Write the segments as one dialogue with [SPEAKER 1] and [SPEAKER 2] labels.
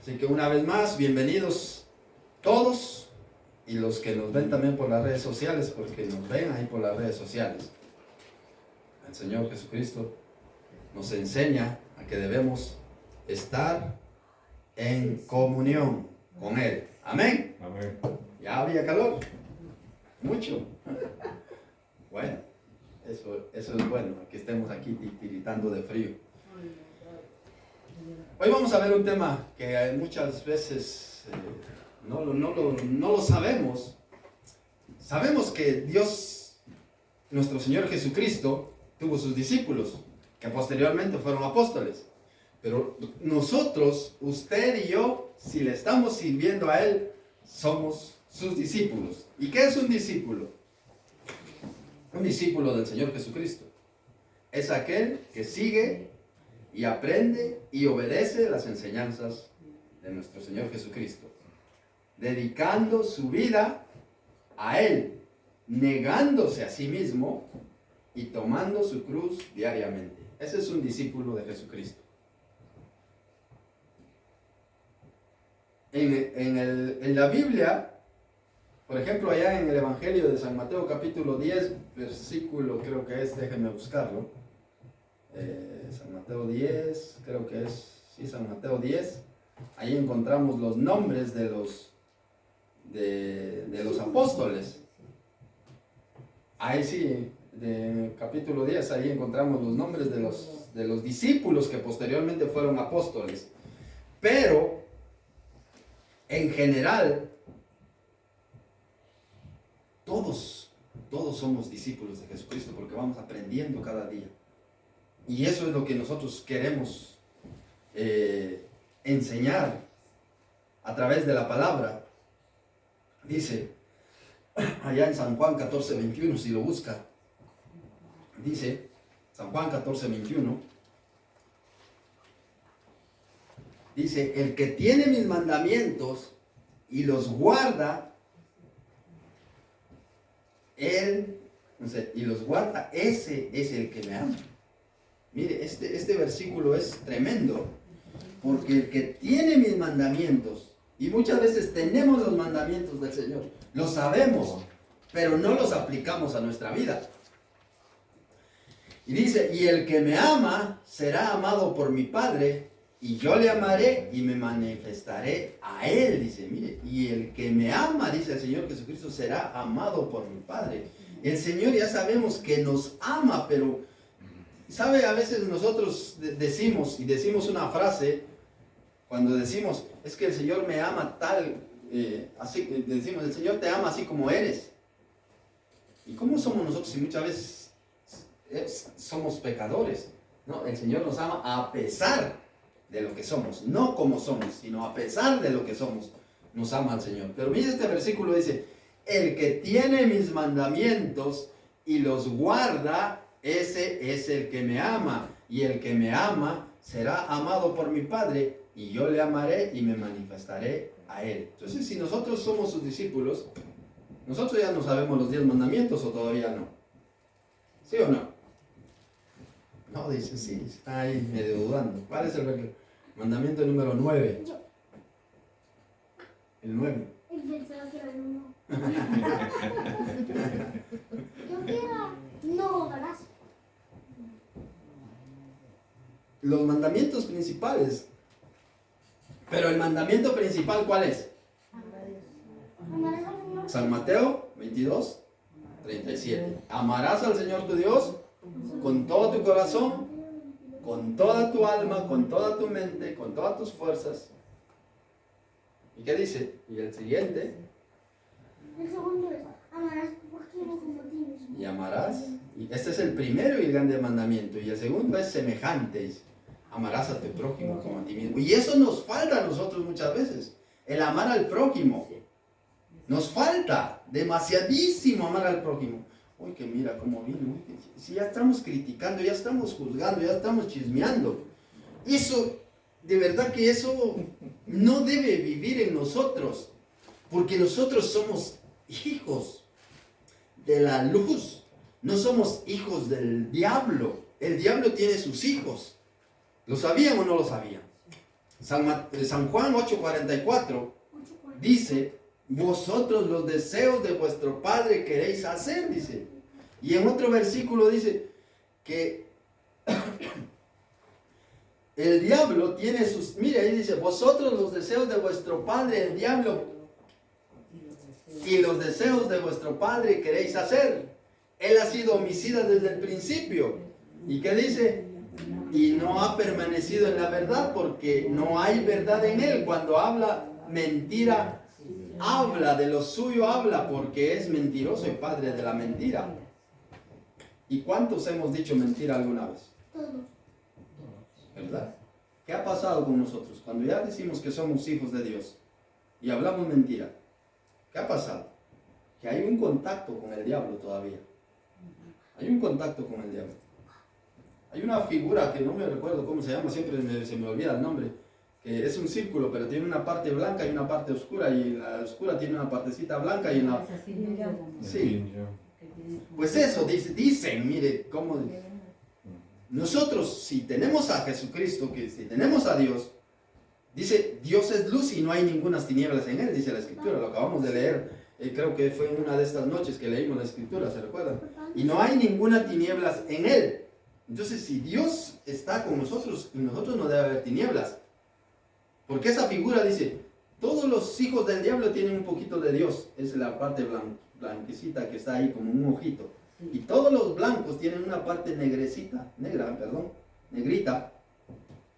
[SPEAKER 1] Así que una vez más, bienvenidos todos y los que nos ven también por las redes sociales, porque nos ven ahí por las redes sociales. El Señor Jesucristo nos enseña a que debemos estar en comunión con Él. Amén.
[SPEAKER 2] Amén.
[SPEAKER 1] Ya había calor. Mucho. Bueno, eso es bueno, que estemos aquí tiritando de frío. Hoy vamos a ver un tema que muchas veces no lo sabemos. Sabemos que Dios, nuestro Señor Jesucristo, tuvo sus discípulos, que posteriormente fueron apóstoles. Pero nosotros, usted y yo, si le estamos sirviendo a Él, somos sus discípulos. ¿Y qué es un discípulo? Un discípulo del Señor Jesucristo es aquel que sigue y aprende y obedece las enseñanzas de nuestro Señor Jesucristo, dedicando su vida a Él, negándose a sí mismo y tomando su cruz diariamente. Ese es un discípulo de Jesucristo. En la Biblia, por ejemplo, allá en el Evangelio de San Mateo capítulo 10, versículo creo que es, déjenme buscarlo, San Mateo 10, creo que es, sí, San Mateo 10, ahí encontramos los nombres de los apóstoles. Ahí sí, de capítulo 10, ahí encontramos los nombres de los discípulos que posteriormente fueron apóstoles. Pero, en general, todos somos discípulos de Jesucristo porque vamos aprendiendo cada día. Y eso es lo que nosotros queremos enseñar a través de la palabra. Dice, allá en San Juan 14:21, si lo busca, dice, San Juan 14:21, dice, el que tiene mis mandamientos y los guarda, ese es el que me ama. Mire, este versículo es tremendo, porque el que tiene mis mandamientos, y muchas veces tenemos los mandamientos del Señor, los sabemos, pero no los aplicamos a nuestra vida. Y dice, y el que me ama será amado por mi Padre, y yo le amaré y me manifestaré a Él. Dice, mire, y el que me ama, dice el Señor Jesucristo, será amado por mi Padre. El Señor ya sabemos que nos ama, pero, ¿sabe? A veces nosotros decimos una frase, cuando decimos, es que el Señor me ama tal, así, decimos, el Señor te ama así como eres. ¿Y cómo somos nosotros si muchas veces somos pecadores? No, el Señor nos ama a pesar de lo que somos, no como somos, sino a pesar de lo que somos, nos ama el Señor. Pero mire este versículo, dice, el que tiene mis mandamientos y los guarda, ese es el que me ama, y el que me ama será amado por mi Padre, y yo le amaré y me manifestaré a Él. Entonces, si nosotros somos sus discípulos, nosotros ya no sabemos los 10 mandamientos, o todavía no. ¿Sí o no? No, dice, sí, está ahí medio dudando. ¿Cuál es el mandamiento número 9? El 9.
[SPEAKER 3] Pensaba que era el 1. Yo quiero, no robarás.
[SPEAKER 1] Los mandamientos principales. Pero el mandamiento principal, ¿cuál es?
[SPEAKER 3] Amarás al Señor.
[SPEAKER 1] San Mateo 22:37. Amarás al Señor tu Dios con todo tu corazón, con toda tu alma, con toda tu mente, con todas tus fuerzas. ¿Y qué dice? Y el siguiente.
[SPEAKER 3] El segundo es, amarás a tu prójimo como a ti mismo.
[SPEAKER 1] Y amarás. Y este es el primero y el grande mandamiento. Y el segundo es semejante. Dice, amarás a tu prójimo como a ti mismo. Y eso nos falta a nosotros muchas veces. El amar al prójimo. Nos falta demasiadísimo amar al prójimo. Uy, que mira cómo vino. Si ya estamos criticando, ya estamos juzgando, ya estamos chismeando. Eso, de verdad que eso no debe vivir en nosotros. Porque nosotros somos hijos de la luz. No somos hijos del diablo. El diablo tiene sus hijos. ¿Lo sabían o no lo sabían? San Juan 8:44 dice, vosotros los deseos de vuestro padre queréis hacer, dice. Y en otro versículo dice que el diablo tiene sus... Mire, ahí dice, vosotros los deseos de vuestro padre, el diablo, y los deseos de vuestro padre queréis hacer. Él ha sido homicida desde el principio. ¿Y qué dice? Y no ha permanecido en la verdad porque no hay verdad en él. Cuando habla mentira, habla de lo suyo, habla porque es mentiroso y padre de la mentira. ¿Y cuántos hemos dicho mentira alguna vez?
[SPEAKER 3] Todos.
[SPEAKER 1] ¿Verdad? ¿Qué ha pasado con nosotros? Cuando ya decimos que somos hijos de Dios y hablamos mentira, ¿qué ha pasado? Que hay un contacto con el diablo todavía. Hay un contacto con el diablo. Hay una figura que no me recuerdo cómo se llama, siempre se me olvida el nombre, que es un círculo, pero tiene una parte blanca y una parte oscura, y la oscura tiene una partecita blanca y en la... Sí. Pues eso, dicen, mire, cómo... Nosotros, si tenemos a Jesucristo, que si tenemos a Dios, dice, Dios es luz y no hay ninguna tinieblas en él, dice la Escritura, lo acabamos de leer, creo que fue en una de estas noches que leímos la Escritura, ¿se recuerdan? Y no hay ninguna tinieblas en él. Entonces, si Dios está con nosotros, en nosotros no debe haber tinieblas. Porque esa figura dice, todos los hijos del diablo tienen un poquito de Dios, es la parte blanquecita que está ahí como un ojito. Y todos los blancos tienen una parte negrita,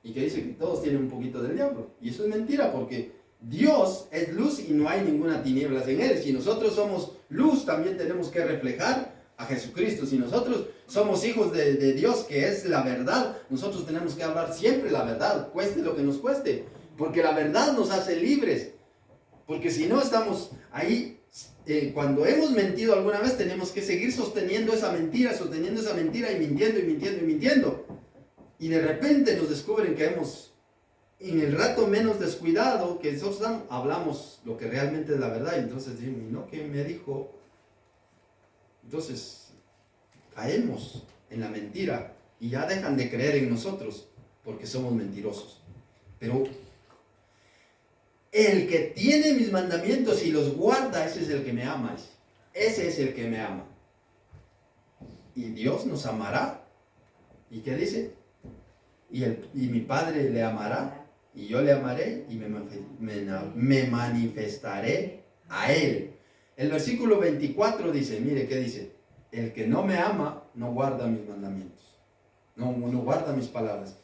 [SPEAKER 1] y que dice que todos tienen un poquito del diablo. Y eso es mentira, porque Dios es luz y no hay ninguna tinieblas en él. Si nosotros somos luz, también tenemos que reflejar a Jesucristo. Si nosotros somos hijos de Dios, que es la verdad, nosotros tenemos que hablar siempre la verdad, cueste lo que nos cueste, porque la verdad nos hace libres. Porque si no estamos ahí, cuando hemos mentido alguna vez, tenemos que seguir sosteniendo esa mentira y mintiendo. Y de repente nos descubren que hemos, en el rato menos descuidado que nosotros hablamos lo que realmente es la verdad. Y entonces digo, ¿no? ¿Qué me dijo? Entonces caemos en la mentira y ya dejan de creer en nosotros porque somos mentirosos. Pero el que tiene mis mandamientos y los guarda, ese es el que me ama. Ese es el que me ama. Y Dios nos amará. ¿Y qué dice? Y mi Padre le amará, y yo le amaré, y me manifestaré a él. El versículo 24 dice, mire qué dice, el que no me ama no guarda mis mandamientos, no guarda mis palabras.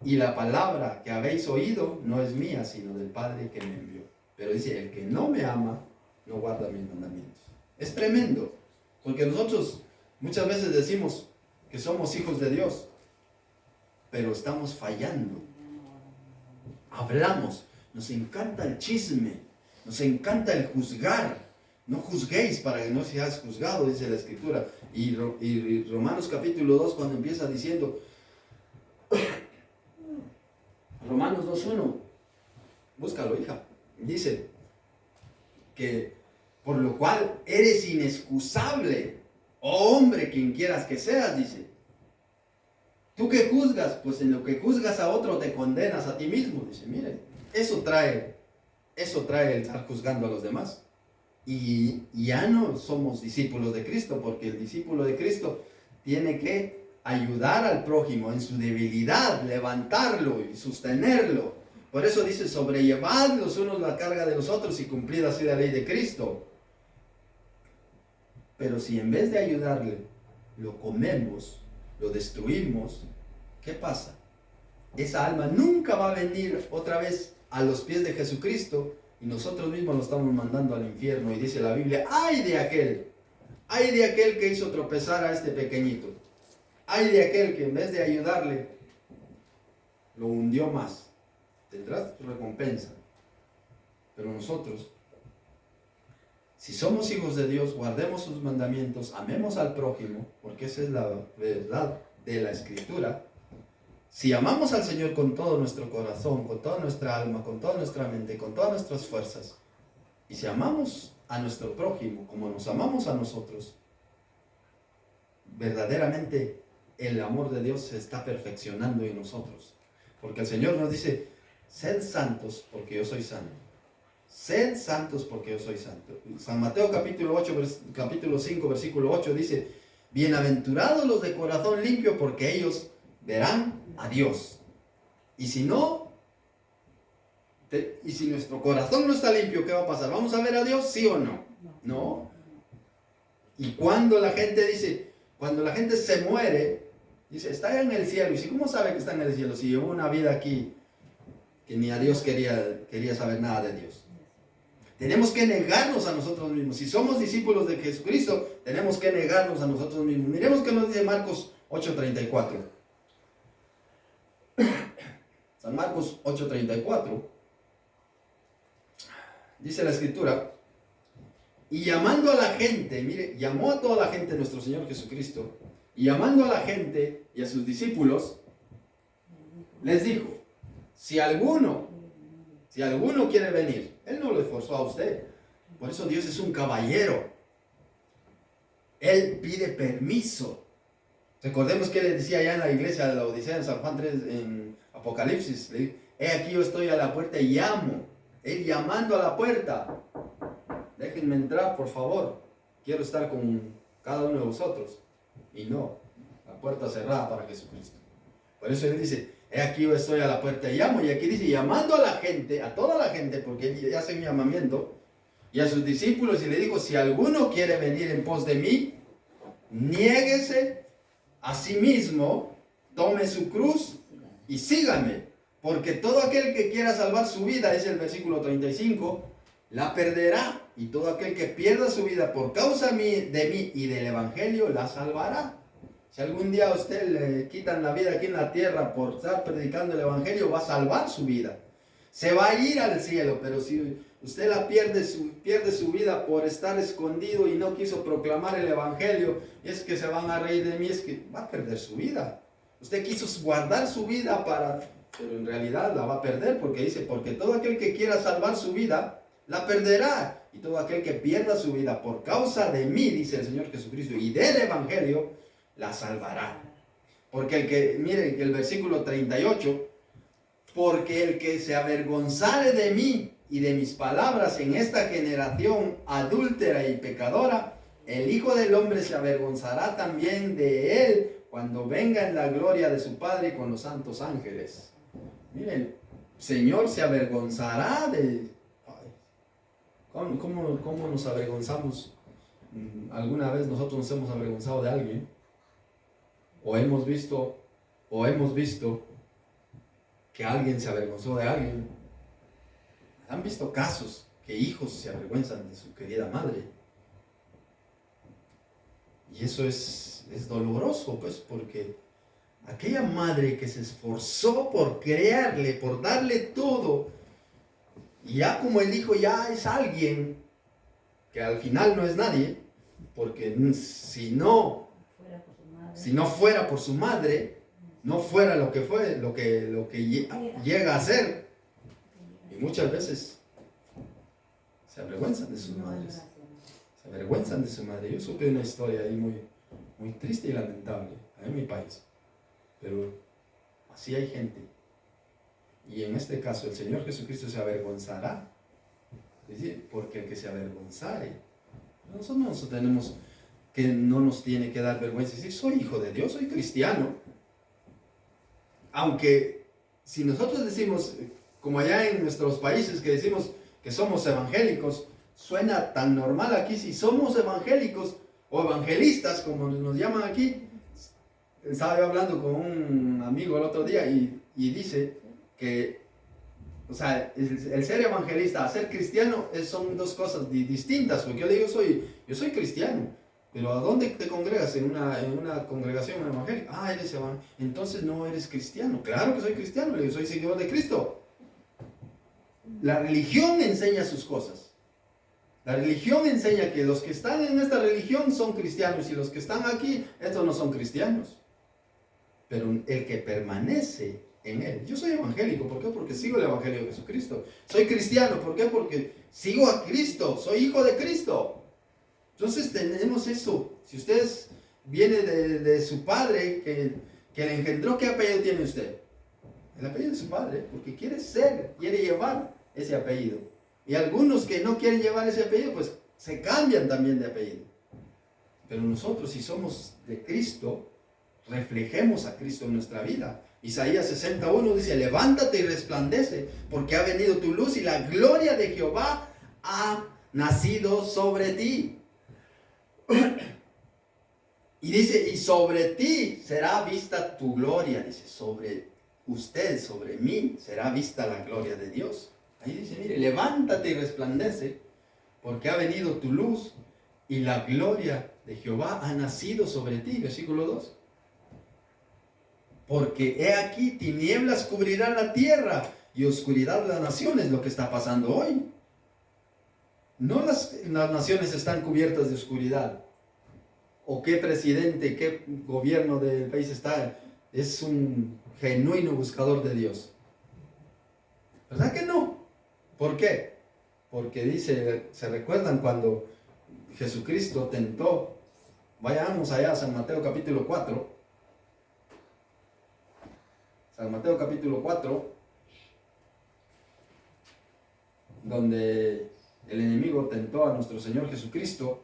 [SPEAKER 1] Y la palabra que habéis oído no es mía, sino del Padre que me envió. Pero dice, el que no me ama no guarda mis mandamientos. Es tremendo, porque nosotros muchas veces decimos que somos hijos de Dios, pero estamos fallando. Hablamos, nos encanta el chisme, nos encanta el juzgar. No juzguéis para que no seáis juzgados, dice la Escritura. Y Romanos capítulo 2, cuando empieza diciendo, Romanos 2:1, búscalo, hija, dice que por lo cual eres inexcusable, oh hombre, quien quieras que seas, dice. ¿Tú qué juzgas? Pues en lo que juzgas a otro te condenas a ti mismo. Dice, miren, eso trae el estar juzgando a los demás. Y ya no somos discípulos de Cristo, porque el discípulo de Cristo tiene que ayudar al prójimo en su debilidad, levantarlo y sostenerlo. Por eso dice, sobrellevad los unos la carga de los otros y cumplid así la ley de Cristo. Pero si en vez de ayudarle, lo comemos, lo destruimos, ¿qué pasa? Esa alma nunca va a venir otra vez a los pies de Jesucristo y nosotros mismos lo estamos mandando al infierno. Y dice la Biblia, ¡ay de aquel que hizo tropezar a este pequeñito! ¡Ay de aquel que en vez de ayudarle, lo hundió más! Tendrás tu recompensa. Pero nosotros, si somos hijos de Dios, guardemos sus mandamientos, amemos al prójimo, porque esa es la verdad de la Escritura. Si amamos al Señor con todo nuestro corazón, con toda nuestra alma, con toda nuestra mente, con todas nuestras fuerzas, y si amamos a nuestro prójimo como nos amamos a nosotros, verdaderamente el amor de Dios se está perfeccionando en nosotros. Porque el Señor nos dice, sed santos porque yo soy santo. Sed santos porque yo soy santo. San Mateo capítulo 5, versículo 8 dice, bienaventurados los de corazón limpio porque ellos verán a Dios. Y si no, y si nuestro corazón no está limpio, ¿qué va a pasar? ¿Vamos a ver a Dios? ¿Sí o no? No. Y cuando la gente dice, cuando la gente se muere, dice, está en el cielo. ¿Y si cómo sabe que está en el cielo? Si llevó una vida aquí que ni a Dios quería saber nada de Dios. Tenemos que negarnos a nosotros mismos. Si somos discípulos de Jesucristo, tenemos que negarnos a nosotros mismos. Miremos qué nos dice Marcos 8:34. San Marcos 8:34. Dice la Escritura, y llamando a la gente, mire, llamó a toda la gente nuestro Señor Jesucristo, y llamando a la gente y a sus discípulos, les dijo, si alguno quiere venir, Él no lo esforzó a usted. Por eso Dios es un caballero. Él pide permiso. Recordemos que le decía allá en la iglesia de la Odisea en San Juan 3, en Apocalipsis, le dijo, he aquí yo estoy a la puerta y llamo. Él llamando a la puerta. Déjenme entrar, por favor. Quiero estar con cada uno de vosotros. Y no, la puerta cerrada para Jesucristo. Por eso Él dice, he aquí yo estoy a la puerta y llamo. Y aquí dice, llamando a la gente, a toda la gente, porque Él hace un llamamiento, y a sus discípulos, y le dijo, si alguno quiere venir en pos de mí, niéguese a sí mismo, tome su cruz y sígame. Porque todo aquel que quiera salvar su vida, es el versículo 35, la perderá. Y todo aquel que pierda su vida por causa de mí y del Evangelio, la salvará. Si algún día a usted le quitan la vida aquí en la tierra por estar predicando el Evangelio, va a salvar su vida. Se va a ir al cielo, pero si usted pierde su vida por estar escondido y no quiso proclamar el Evangelio, y es que se van a reír de mí, es que va a perder su vida. Usted quiso guardar su vida pero en realidad la va a perder, porque dice, porque todo aquel que quiera salvar su vida, la perderá. Y todo aquel que pierda su vida por causa de mí, dice el Señor Jesucristo, y del Evangelio, la salvará. Porque miren el versículo 38, porque el que se avergonzare de mí y de mis palabras en esta generación adúltera y pecadora, el Hijo del Hombre se avergonzará también de él cuando venga en la gloria de su Padre con los santos ángeles. Miren, Señor se avergonzará de... ¿Cómo nos avergonzamos? ¿Alguna vez nosotros nos hemos avergonzado de alguien? ¿O hemos visto que alguien se avergonzó de alguien? ¿Han visto casos que hijos se avergüenzan de su querida madre? Y eso es doloroso, pues, porque aquella madre que se esforzó por crearle, por darle todo, y ya como el hijo ya es alguien que al final no es nadie, porque si no fuera por su madre, no fuera lo que fue, lo que llega a ser. Y muchas veces se avergüenzan de sus madres. Se avergüenzan de su madre. Yo supe una historia ahí muy triste y lamentable en mi país. Pero así hay gente. Y en este caso el Señor Jesucristo se avergonzará. Es decir, porque el que se avergonzare, nosotros no nos tiene que dar vergüenza. Es decir, soy hijo de Dios, soy cristiano. Aunque si nosotros decimos, como allá en nuestros países que decimos que somos evangélicos, suena tan normal aquí. Si somos evangélicos o evangelistas, como nos llaman aquí. Estaba yo hablando con un amigo el otro día y dice que, o sea, el ser evangelista, ser cristiano, son dos cosas distintas. Porque yo le digo, yo soy cristiano, pero ¿a dónde te congregas? En una congregación evangélica. Eres evangélico. Entonces no eres cristiano. Claro que soy cristiano, le digo, soy seguidor de Cristo. La religión enseña sus cosas. La religión enseña que los que están en esta religión son cristianos y los que están aquí, estos no son cristianos. Pero el que permanece en él. Yo soy evangélico, ¿por qué? Porque sigo el evangelio de Jesucristo. Soy cristiano, ¿por qué? Porque sigo a Cristo, soy hijo de Cristo. Entonces tenemos eso. Si usted viene de su padre que le engendró, ¿qué apellido tiene usted? el apellido de su padre, porque quiere llevar ese apellido. Y algunos que no quieren llevar ese apellido, pues se cambian también de apellido. Pero nosotros, si somos de Cristo, reflejemos a Cristo en nuestra vida. Isaías 61 dice, levántate y resplandece, porque ha venido tu luz y la gloria de Jehová ha nacido sobre ti. Y dice, y sobre ti será vista tu gloria. Dice, sobre usted, sobre mí, será vista la gloria de Dios. Ahí dice, mire, levántate y resplandece, porque ha venido tu luz y la gloria de Jehová ha nacido sobre ti. Versículo 2. Porque he aquí, tinieblas cubrirán la tierra y oscuridad las naciones, lo que está pasando hoy. No las naciones están cubiertas de oscuridad. O qué presidente, qué gobierno del país es un genuino buscador de Dios. ¿Verdad que no? ¿Por qué? Porque dice, ¿se recuerdan cuando Jesucristo tentó? Vayamos allá a San Mateo capítulo 4. San Mateo capítulo 4, donde el enemigo tentó a nuestro Señor Jesucristo.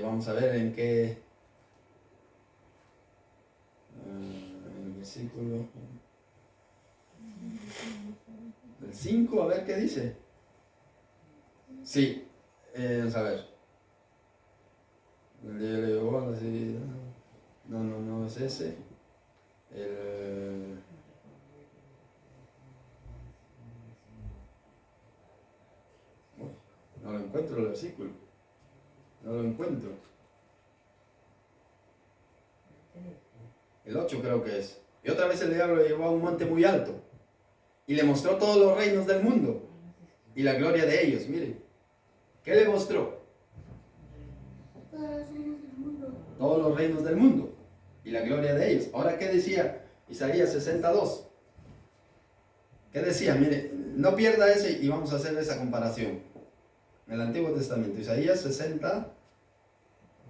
[SPEAKER 1] Vamos a ver en qué el versículo del 5, a ver qué dice. Sí, vamos a ver. No es ese. No lo encuentro el versículo. No lo encuentro. El 8 creo que es. Y otra vez el diablo le llevó a un monte muy alto y le mostró todos los reinos del mundo y la gloria de ellos. Miren, ¿qué le mostró?
[SPEAKER 3] Todos los reinos del mundo.
[SPEAKER 1] Todos los reinos del mundo y la gloria de ellos. Ahora, ¿qué decía Isaías 62? ¿Qué decía? Mire, no pierda ese y vamos a hacer esa comparación. En el Antiguo Testamento, Isaías 60,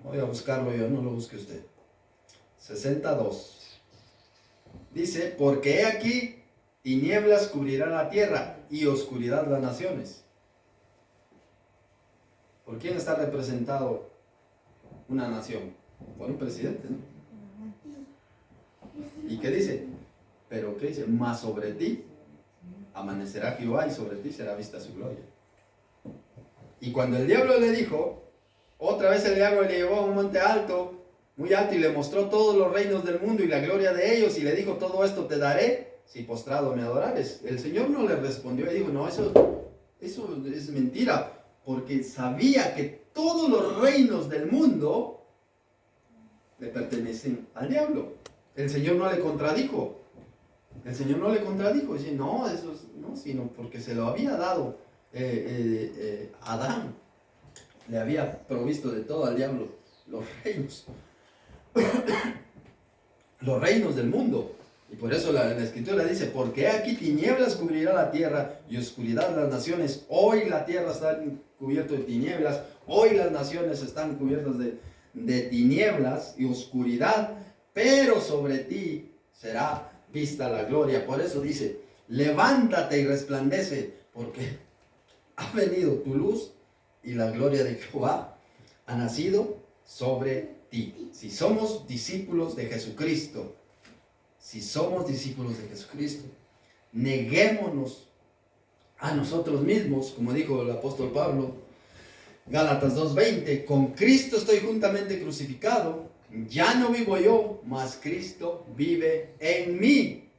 [SPEAKER 1] voy a buscarlo yo, no lo busque usted. 62. Dice, porque he aquí, tinieblas cubrirán la tierra y oscuridad las naciones. ¿Por quién está representado una nación? Por un presidente, ¿no? ¿Y qué dice? Pero ¿qué dice? Más sobre ti amanecerá Jehová y sobre ti será vista su gloria. Y cuando el diablo le dijo, otra vez el diablo le llevó a un monte alto, muy alto, y le mostró todos los reinos del mundo y la gloria de ellos, y le dijo, todo esto te daré si postrado me adorares. El Señor no le respondió y dijo, no, eso es mentira, porque sabía que todos los reinos del mundo le pertenecen al diablo. El Señor no le contradijo. El Señor no le contradijo, dice, no, eso no, sino porque se lo había dado Adán. Le había provisto de todo al diablo los reinos. Los reinos del mundo. Y por eso la Escritura dice, porque aquí tinieblas cubrirá la tierra y oscuridad las naciones. Hoy la tierra está cubierta de tinieblas. Hoy las naciones están cubiertas de tinieblas y oscuridad. Pero sobre ti será vista la gloria. Por eso dice, levántate y resplandece, porque ha venido tu luz y la gloria de Jehová ha nacido sobre ti. Si somos discípulos de Jesucristo, neguémonos a nosotros mismos, como dijo el apóstol Pablo, Gálatas 2:20, con Cristo estoy juntamente crucificado, ya no vivo yo, mas Cristo vive en mí.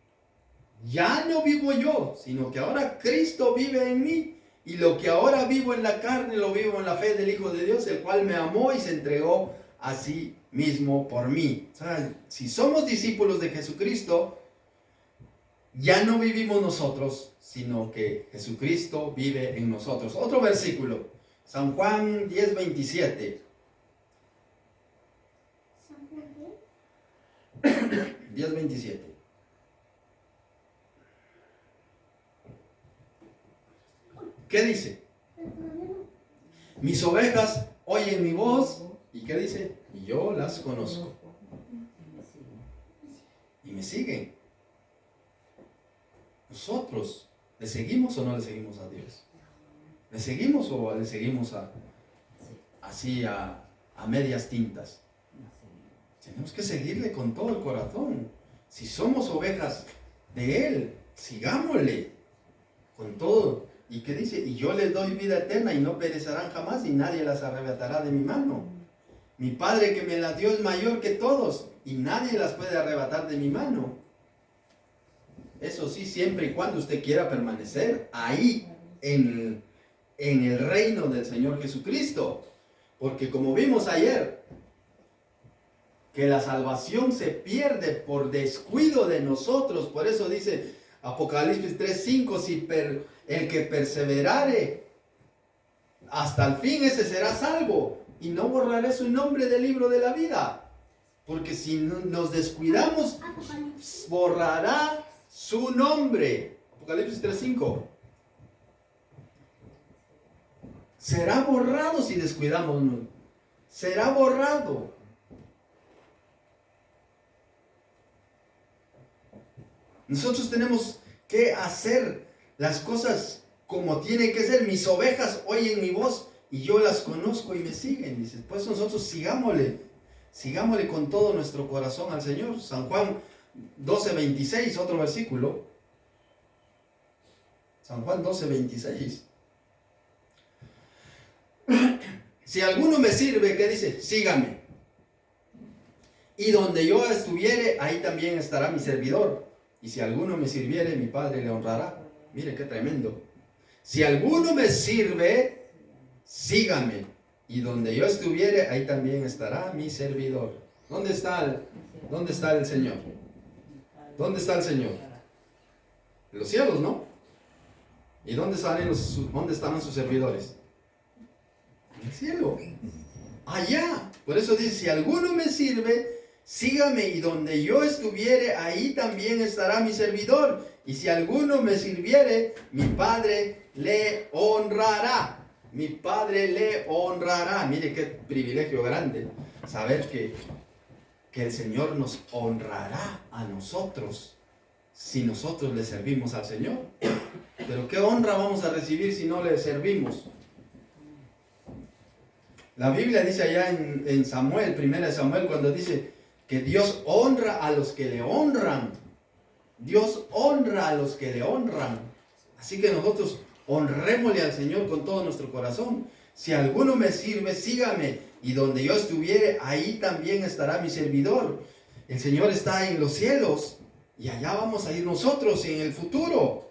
[SPEAKER 1] Ya no vivo yo, sino que ahora Cristo vive en mí. Y lo que ahora vivo en la carne, lo vivo en la fe del Hijo de Dios, el cual me amó y se entregó a sí mismo por mí. O sea, si somos discípulos de Jesucristo, ya no vivimos nosotros, sino que Jesucristo vive en nosotros. Otro versículo, San Juan 10:27.
[SPEAKER 3] ¿San Juan qué?
[SPEAKER 1] 10:27. ¿Qué dice? Mis ovejas oyen mi voz. ¿Y qué dice? Y yo las conozco. y me siguen. Nosotros, ¿le seguimos o no le seguimos a Dios? ¿Le seguimos o le seguimos así a medias tintas? Tenemos que seguirle con todo el corazón. Si somos ovejas de Él, sigámosle con todo. ¿Y qué dice? Y yo les doy vida eterna y no perecerán jamás y nadie las arrebatará de mi mano. Mi Padre que me las dio es mayor que todos y nadie las puede arrebatar de mi mano. Eso sí, siempre y cuando usted quiera permanecer ahí en el reino del Señor Jesucristo. Porque como vimos ayer, que la salvación se pierde por descuido de nosotros. Por eso dice Apocalipsis 3:5, si el que perseverare hasta el fin, ese será salvo. Y no borraré su nombre del libro de la vida. Porque si nos descuidamos, borrará su nombre. Apocalipsis 3:5. Será borrado si descuidamos. Será borrado. Nosotros tenemos que hacer las cosas como tiene que ser. Mis ovejas oyen mi voz y yo las conozco y me siguen. Dice, pues nosotros sigámosle con todo nuestro corazón al Señor. San Juan 12:26, otro versículo. San Juan 12:26. Si alguno me sirve, ¿qué dice? Sígame. Y donde yo estuviere, ahí también estará mi servidor. Y si alguno me sirviere, mi Padre le honrará. Mire qué tremendo. Si alguno me sirve, sígame. Y donde yo estuviere, ahí también estará mi servidor. ¿Dónde está el Señor? ¿Dónde está el Señor? En los cielos, ¿no? ¿Y dónde estarán sus servidores? En el cielo. Allá. Por eso dice, si alguno me sirve, sígame, y donde yo estuviere, ahí también estará mi servidor. Y si alguno me sirviere, mi Padre le honrará. Mi Padre le honrará. Mire qué privilegio grande saber que el Señor nos honrará a nosotros si nosotros le servimos al Señor. Pero ¿qué honra vamos a recibir si no le servimos? La Biblia dice allá en Samuel, 1 Samuel, cuando dice que Dios honra a los que le honran. Dios honra a los que le honran. Así que nosotros honrémosle al Señor con todo nuestro corazón. Si alguno me sirve, sígame. Y donde yo estuviere, ahí también estará mi servidor. El Señor está en los cielos. Y allá vamos a ir nosotros en el futuro.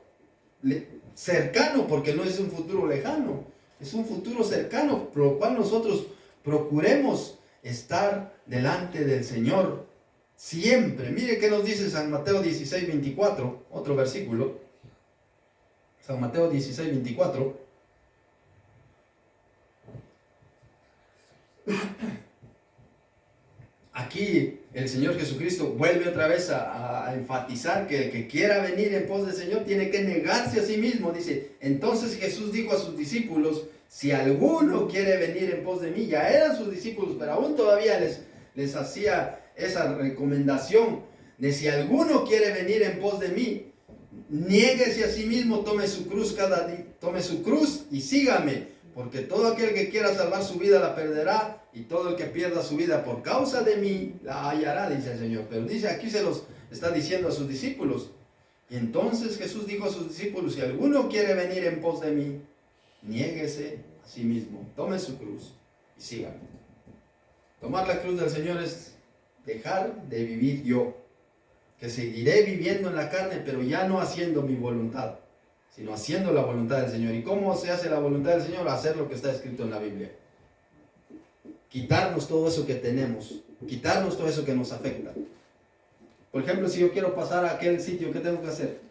[SPEAKER 1] Cercano, porque no es un futuro lejano. Es un futuro cercano, por lo cual nosotros procuremos estar delante del Señor siempre. Mire qué nos dice San Mateo 16:24, otro versículo. San Mateo 16:24. Aquí el Señor Jesucristo vuelve otra vez a enfatizar que el que quiera venir en pos del Señor tiene que negarse a sí mismo. Dice, entonces Jesús dijo a sus discípulos, si alguno quiere venir en pos de mí, ya eran sus discípulos, pero aún todavía les hacía esa recomendación de si alguno quiere venir en pos de mí, niéguese a sí mismo, tome su cruz tome su cruz y sígame. Porque todo aquel que quiera salvar su vida la perderá, y todo el que pierda su vida por causa de mí la hallará, dice el Señor. Pero dice, aquí se los está diciendo a sus discípulos. Y entonces Jesús dijo a sus discípulos, si alguno quiere venir en pos de mí, niéguese a sí mismo, tome su cruz y sígame. Tomar la cruz del Señor es dejar de vivir yo, que seguiré viviendo en la carne, pero ya no haciendo mi voluntad, sino haciendo la voluntad del Señor. ¿Y cómo se hace la voluntad del Señor? Hacer lo que está escrito en la Biblia. Quitarnos todo eso que tenemos, quitarnos todo eso que nos afecta. Por ejemplo, si yo quiero pasar a aquel sitio, ¿qué tengo que hacer?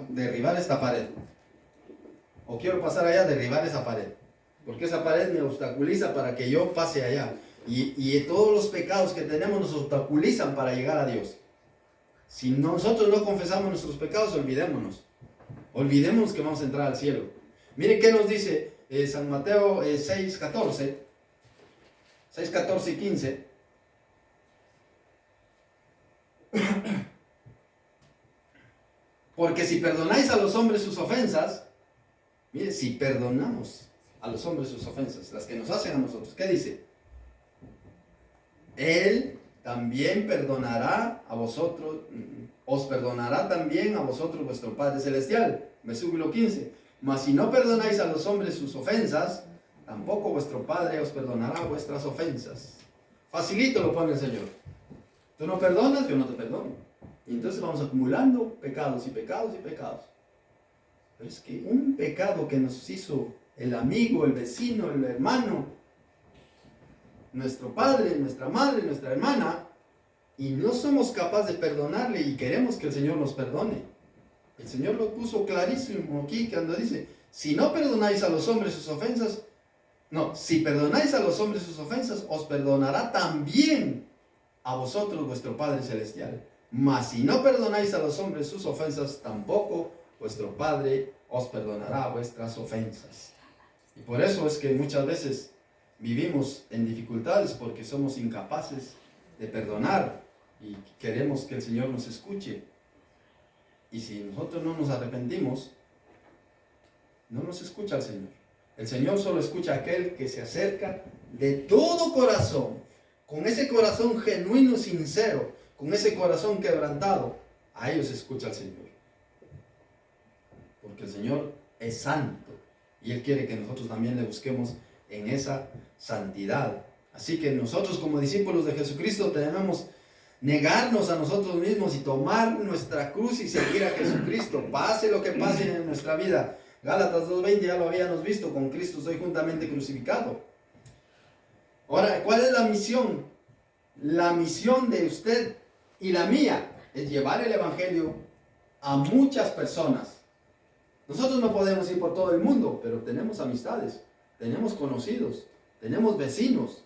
[SPEAKER 1] Derribar esta pared. O quiero pasar allá, derribar esa pared. Porque esa pared me obstaculiza para que yo pase allá. Y todos los pecados que tenemos nos obstaculizan para llegar a Dios. Si nosotros no confesamos nuestros pecados, olvidémonos. Olvidemos que vamos a entrar al cielo. Miren qué nos dice San Mateo 6:14 y 15. Porque si perdonáis a los hombres sus ofensas, mire, si perdonamos a los hombres sus ofensas, las que nos hacen a nosotros, ¿qué dice? Él también perdonará a vosotros, os perdonará también a vosotros vuestro Padre Celestial. Versículo 15. Mas si no perdonáis a los hombres sus ofensas, tampoco vuestro Padre os perdonará vuestras ofensas. Facilito lo pone el Señor. Tú no perdonas, yo no te perdono. Y entonces vamos acumulando pecados y pecados y pecados. Pero es que un pecado que nos hizo el amigo, el vecino, el hermano, nuestro padre, nuestra madre, nuestra hermana, y no somos capaces de perdonarle y queremos que el Señor nos perdone. El Señor lo puso clarísimo aquí cuando dice, si no perdonáis a los hombres sus ofensas, no, si perdonáis a los hombres sus ofensas, os perdonará también a vosotros vuestro Padre Celestial. Mas si no perdonáis a los hombres sus ofensas, tampoco vuestro Padre os perdonará vuestras ofensas. Y por eso es que muchas veces vivimos en dificultades porque somos incapaces de perdonar y queremos que el Señor nos escuche. Y si nosotros no nos arrepentimos, no nos escucha el Señor. El Señor solo escucha a aquel que se acerca de todo corazón, con ese corazón genuino, sincero, con ese corazón quebrantado. A ellos escucha el Señor. Porque el Señor es santo y Él quiere que nosotros también le busquemos en esa santidad. Así que nosotros como discípulos de Jesucristo debemos negarnos a nosotros mismos y tomar nuestra cruz y seguir a Jesucristo, pase lo que pase en nuestra vida. Gálatas 2:20 ya lo habíamos visto, con Cristo soy juntamente crucificado. Ahora, ¿cuál es la misión? La misión de usted y la mía es llevar el Evangelio a muchas personas. Nosotros no podemos ir por todo el mundo, pero tenemos amistades, tenemos conocidos, tenemos vecinos.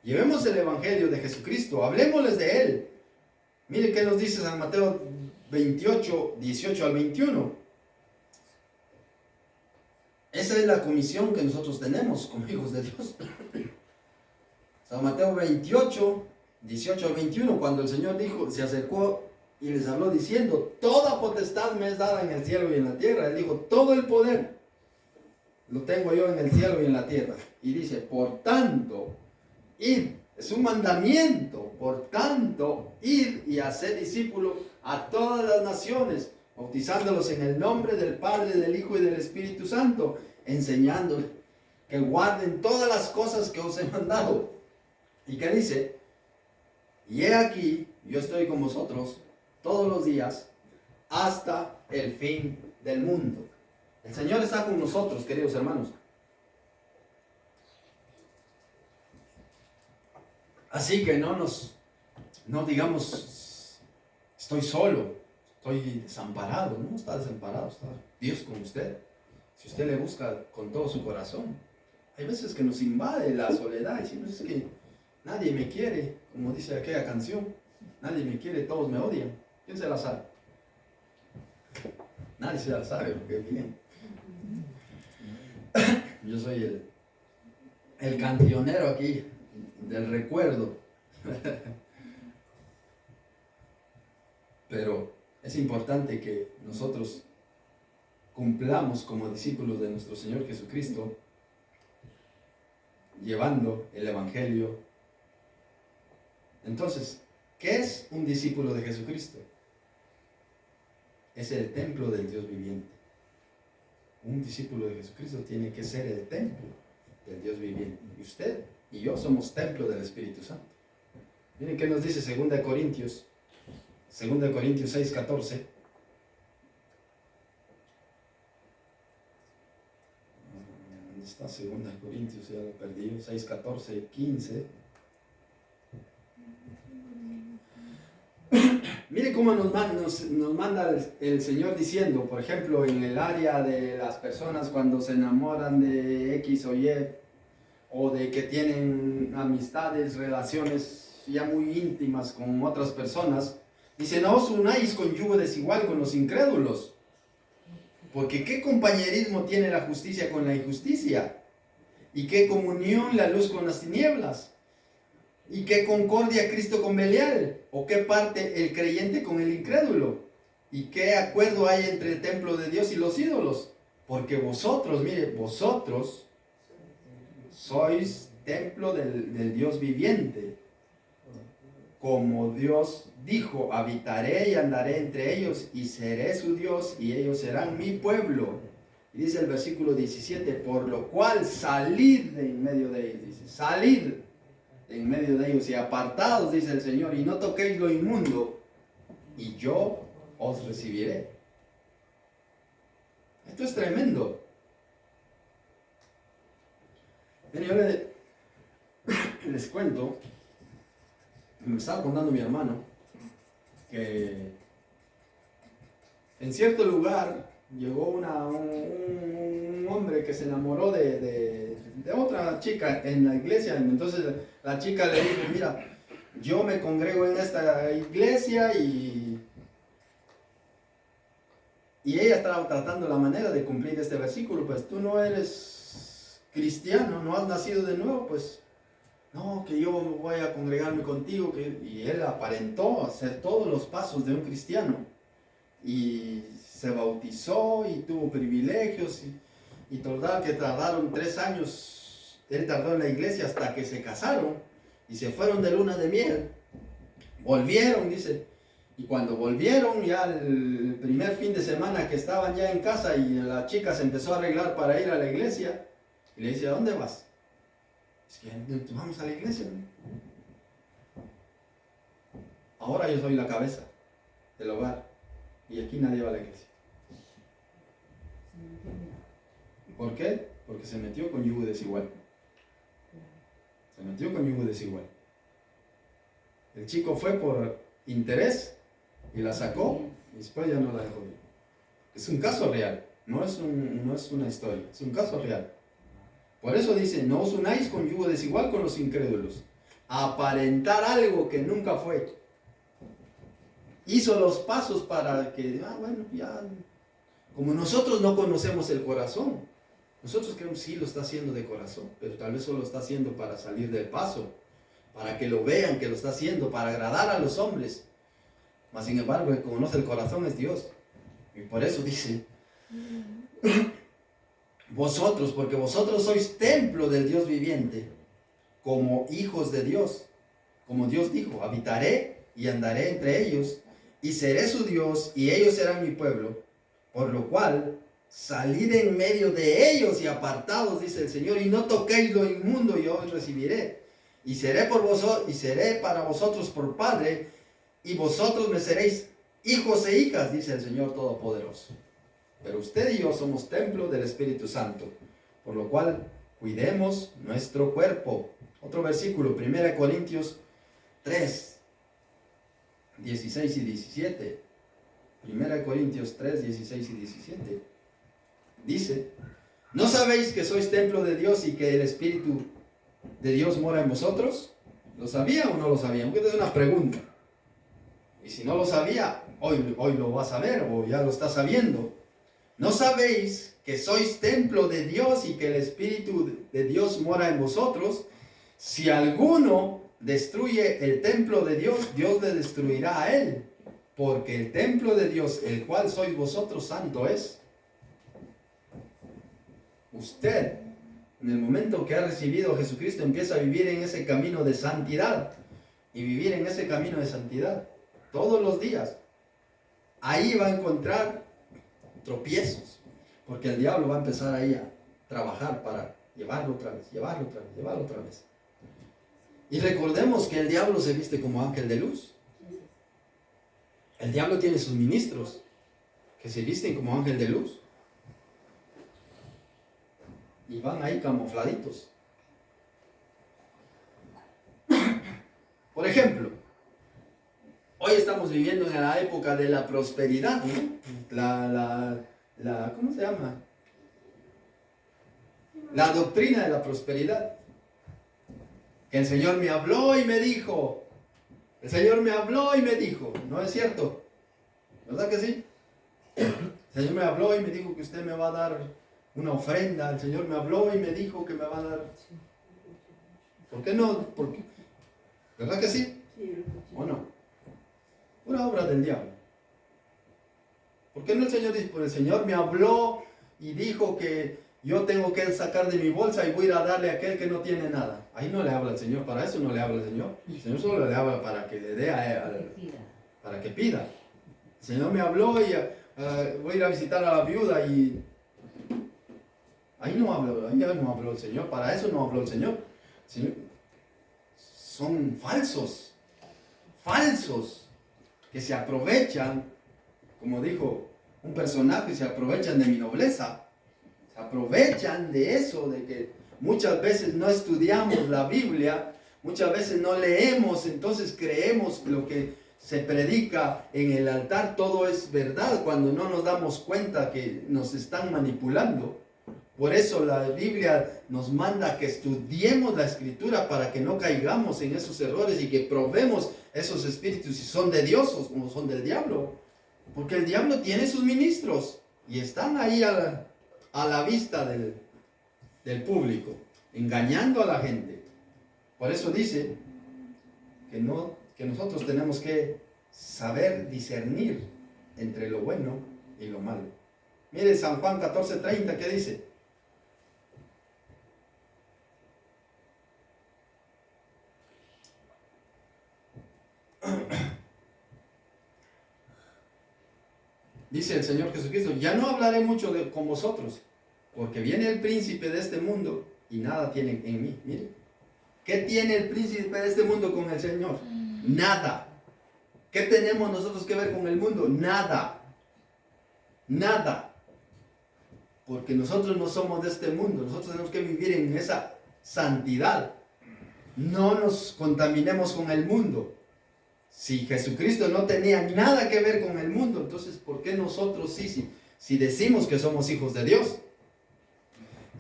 [SPEAKER 1] Llevemos el Evangelio de Jesucristo, hablemosles de Él. Mire qué nos dice San Mateo 28, 18 al 21. Esa es la comisión que nosotros tenemos como hijos de Dios. San Mateo 28, 18 al 21, cuando el Señor dijo, se acercó y les habló diciendo, toda potestad me es dada en el cielo y en la tierra. Él dijo, todo el poder lo tengo yo en el cielo y en la tierra. Y dice, por tanto, id, es un mandamiento, por tanto, id y haced discípulos a todas las naciones, bautizándolos en el nombre del Padre, del Hijo y del Espíritu Santo, enseñándoles que guarden todas las cosas que os he mandado. ¿Y qué dice? Y he aquí, yo estoy con vosotros todos los días hasta el fin del mundo. El Señor está con nosotros, queridos hermanos. Así que no digamos, estoy solo, estoy desamparado. No está desamparado, está Dios con usted. Si usted le busca con todo su corazón. Hay veces que nos invade la soledad y decimos, es que nadie me quiere, como dice aquella canción. Nadie me quiere, todos me odian. ¿Quién se la sabe? Nadie se la sabe, qué bien. Yo soy el cancionero aquí del recuerdo. Pero es importante que nosotros cumplamos como discípulos de nuestro Señor Jesucristo, llevando el Evangelio. Entonces, ¿qué es un discípulo de Jesucristo? Es el templo del Dios viviente. Un discípulo de Jesucristo tiene que ser el templo del Dios viviente. Y usted y yo somos templo del Espíritu Santo. Miren qué nos dice 2 Corintios 6:14. ¿Dónde está 2 Corintios? Ya lo perdí. 6:14, 15. Mire cómo nos manda el Señor diciendo, por ejemplo, en el área de las personas cuando se enamoran de X o Y, o de que tienen amistades, relaciones ya muy íntimas con otras personas, dice, no os unáis con yugo desigual con los incrédulos, porque ¿qué compañerismo tiene la justicia con la injusticia? ¿Y qué comunión la luz con las tinieblas? ¿Y qué concordia Cristo con Belial? ¿O qué parte el creyente con el incrédulo? ¿Y qué acuerdo hay entre el templo de Dios y los ídolos? Porque vosotros, mire, vosotros sois templo del Dios viviente. Como Dios dijo, habitaré y andaré entre ellos y seré su Dios y ellos serán mi pueblo. Y dice el versículo 17, por lo cual salid de en medio de ellos. Dice, salid de en medio de ellos y apartados, dice el Señor, y no toquéis lo inmundo y yo os recibiré. Esto es tremendo. Yo les cuento, me estaba contando mi hermano, que en cierto lugar llegó un hombre que se enamoró de otra chica en la iglesia. Entonces la chica le dijo, mira, yo me congrego en esta iglesia y ella estaba tratando la manera de cumplir este versículo. Pues tú no eres cristiano, no has nacido de nuevo, pues no, que yo voy a congregarme contigo. Y él aparentó hacer todos los pasos de un cristiano. Y se bautizó y tuvo privilegios. Y total que tardaron 3 años. Él tardó en la iglesia hasta que se casaron. Y se fueron de luna de miel. Volvieron, dice. Y cuando volvieron, ya el primer fin de semana que estaban ya en casa y la chica se empezó a arreglar para ir a la iglesia. Y le dice, ¿a dónde vas? Es que vamos a la iglesia, ¿no? Ahora yo soy la cabeza del hogar y aquí nadie va a la iglesia. ¿Por qué? Porque se metió con yugo desigual. Se metió con yugo desigual. El chico fue por interés y la sacó y después ya no la dejó ir. Es un caso real, no es una historia, es un caso real. Por eso dice, no os unáis con yugo desigual con los incrédulos. Aparentar algo que nunca fue. Hizo los pasos para que, bueno, ya. Como nosotros no conocemos el corazón, nosotros creemos sí lo está haciendo de corazón, pero tal vez solo lo está haciendo para salir del paso, para que lo vean que lo está haciendo, para agradar a los hombres. Mas sin embargo, el que conoce el corazón es Dios. Y por eso dice, vosotros, porque vosotros sois templo del Dios viviente, como hijos de Dios. Como Dios dijo, habitaré y andaré entre ellos, y seré su Dios, y ellos serán mi pueblo. Por lo cual, salid en medio de ellos y apartados, dice el Señor, y no toquéis lo inmundo, y yo os recibiré. Y seré para vosotros por padre, y vosotros me seréis hijos e hijas, dice el Señor Todopoderoso. Pero usted y yo somos templo del Espíritu Santo, por lo cual cuidemos nuestro cuerpo. Otro versículo, 1 Corintios 3, 16 y 17. 1 Corintios 3, 16 y 17. Dice, ¿no sabéis que sois templo de Dios y que el Espíritu de Dios mora en vosotros? ¿Lo sabía o no lo sabía? Porque es una pregunta. Y si no lo sabía, hoy lo va a saber o ya lo está sabiendo. ¿No sabéis que sois templo de Dios y que el Espíritu de Dios mora en vosotros? Si alguno destruye el templo de Dios, Dios le destruirá a él. Porque el templo de Dios, el cual sois vosotros, santo es. Usted, en el momento que ha recibido a Jesucristo, empieza a vivir en ese camino de santidad. Y vivir en ese camino de santidad todos los días. Ahí va a encontrar tropiezos. Porque el diablo va a empezar ahí a trabajar para llevarlo otra vez, llevarlo otra vez. Y recordemos que el diablo se viste como ángel de luz. El diablo tiene sus ministros que se visten como ángel de luz. Y van ahí camufladitos. Por ejemplo, hoy estamos viviendo en la época de la prosperidad, ¿no? ¿Cómo se llama? La doctrina de la prosperidad. Que el Señor me habló y me dijo. El Señor me habló y me dijo. ¿No es cierto? ¿Verdad que sí? El Señor me habló y me dijo que usted me va a dar una ofrenda. El Señor me habló y me dijo que me va a dar. ¿Por qué no? ¿Por qué? ¿Verdad que sí? ¿O no? Una obra del diablo. ¿Por qué no el Señor dice, pues el Señor me habló y dijo que yo tengo que sacar de mi bolsa y voy a ir a darle a aquel que no tiene nada? Ahí no le habla el Señor, para eso no le habla el Señor. El Señor solo le habla para que le dé para que pida. El Señor me habló y voy a ir a visitar a la viuda y ahí no habló el Señor, para eso no habló el Señor. Señor, son falsos, que se aprovechan, como dijo un personaje, se aprovechan de mi nobleza, se aprovechan de eso, de que muchas veces no estudiamos la Biblia, muchas veces no leemos, entonces creemos lo que se predica en el altar, todo es verdad, cuando no nos damos cuenta que nos están manipulando. Por eso la Biblia nos manda que estudiemos la Escritura para que no caigamos en esos errores y que probemos esos espíritus si son de Dios o son del diablo. Porque el diablo tiene sus ministros y están ahí a la vista del público, engañando a la gente. Por eso dice que nosotros tenemos que saber discernir entre lo bueno y lo malo. Mire San Juan 14:30, ¿qué dice? Dice el Señor Jesucristo, ya no hablaré mucho con vosotros, porque viene el príncipe de este mundo y nada tienen en mí. Mire, ¿qué tiene el príncipe de este mundo con el Señor? Nada. ¿Qué tenemos nosotros que ver con el mundo? Nada. Nada. Porque nosotros no somos de este mundo, nosotros tenemos que vivir en esa santidad. No nos contaminemos con el mundo. Si Jesucristo no tenía nada que ver con el mundo, entonces ¿por qué nosotros sí? Si decimos que somos hijos de Dios.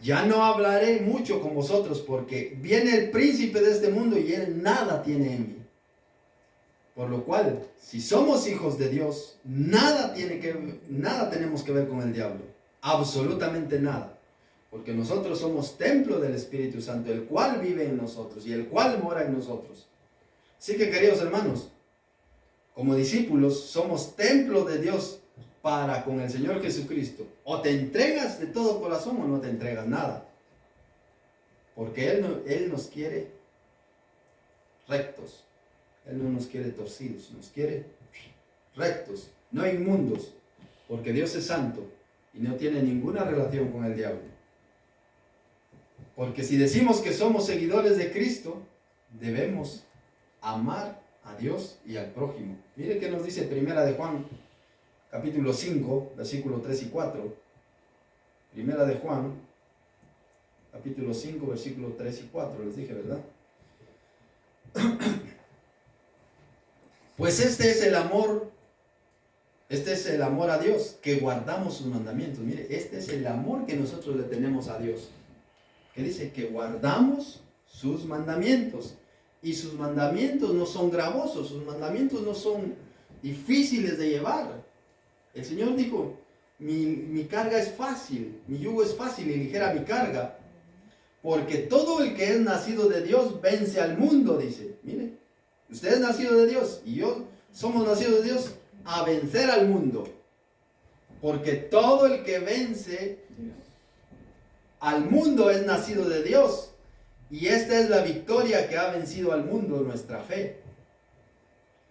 [SPEAKER 1] Ya no hablaré mucho con vosotros porque viene el príncipe de este mundo y él nada tiene en mí. Por lo cual, si somos hijos de Dios, nada tenemos que ver con el diablo. Absolutamente nada. Porque nosotros somos templo del Espíritu Santo, el cual vive en nosotros y el cual mora en nosotros. Así que, queridos hermanos, como discípulos, somos templo de Dios para con el Señor Jesucristo. O te entregas de todo corazón o no te entregas nada. Porque Él nos quiere rectos. Él no nos quiere torcidos, nos quiere rectos, no inmundos. Porque Dios es santo y no tiene ninguna relación con el diablo. Porque si decimos que somos seguidores de Cristo, debemos amar a Dios y al prójimo. Mire que nos dice Primera de Juan, capítulo 5, versículos 3 y 4. Primera de Juan, capítulo 5, versículos 3 y 4, les dije, ¿verdad? Pues este es el amor a Dios, que guardamos sus mandamientos. Mire, este es el amor que nosotros le tenemos a Dios. Que dice que guardamos sus mandamientos. Y sus mandamientos no son gravosos, sus mandamientos no son difíciles de llevar. El Señor dijo, mi carga es fácil, mi yugo es fácil y ligera mi carga. Porque todo el que es nacido de Dios vence al mundo, dice. Mire, usted es nacido de Dios y yo somos nacidos de Dios a vencer al mundo. Porque todo el que vence al mundo es nacido de Dios. Y esta es la victoria que ha vencido al mundo, nuestra fe.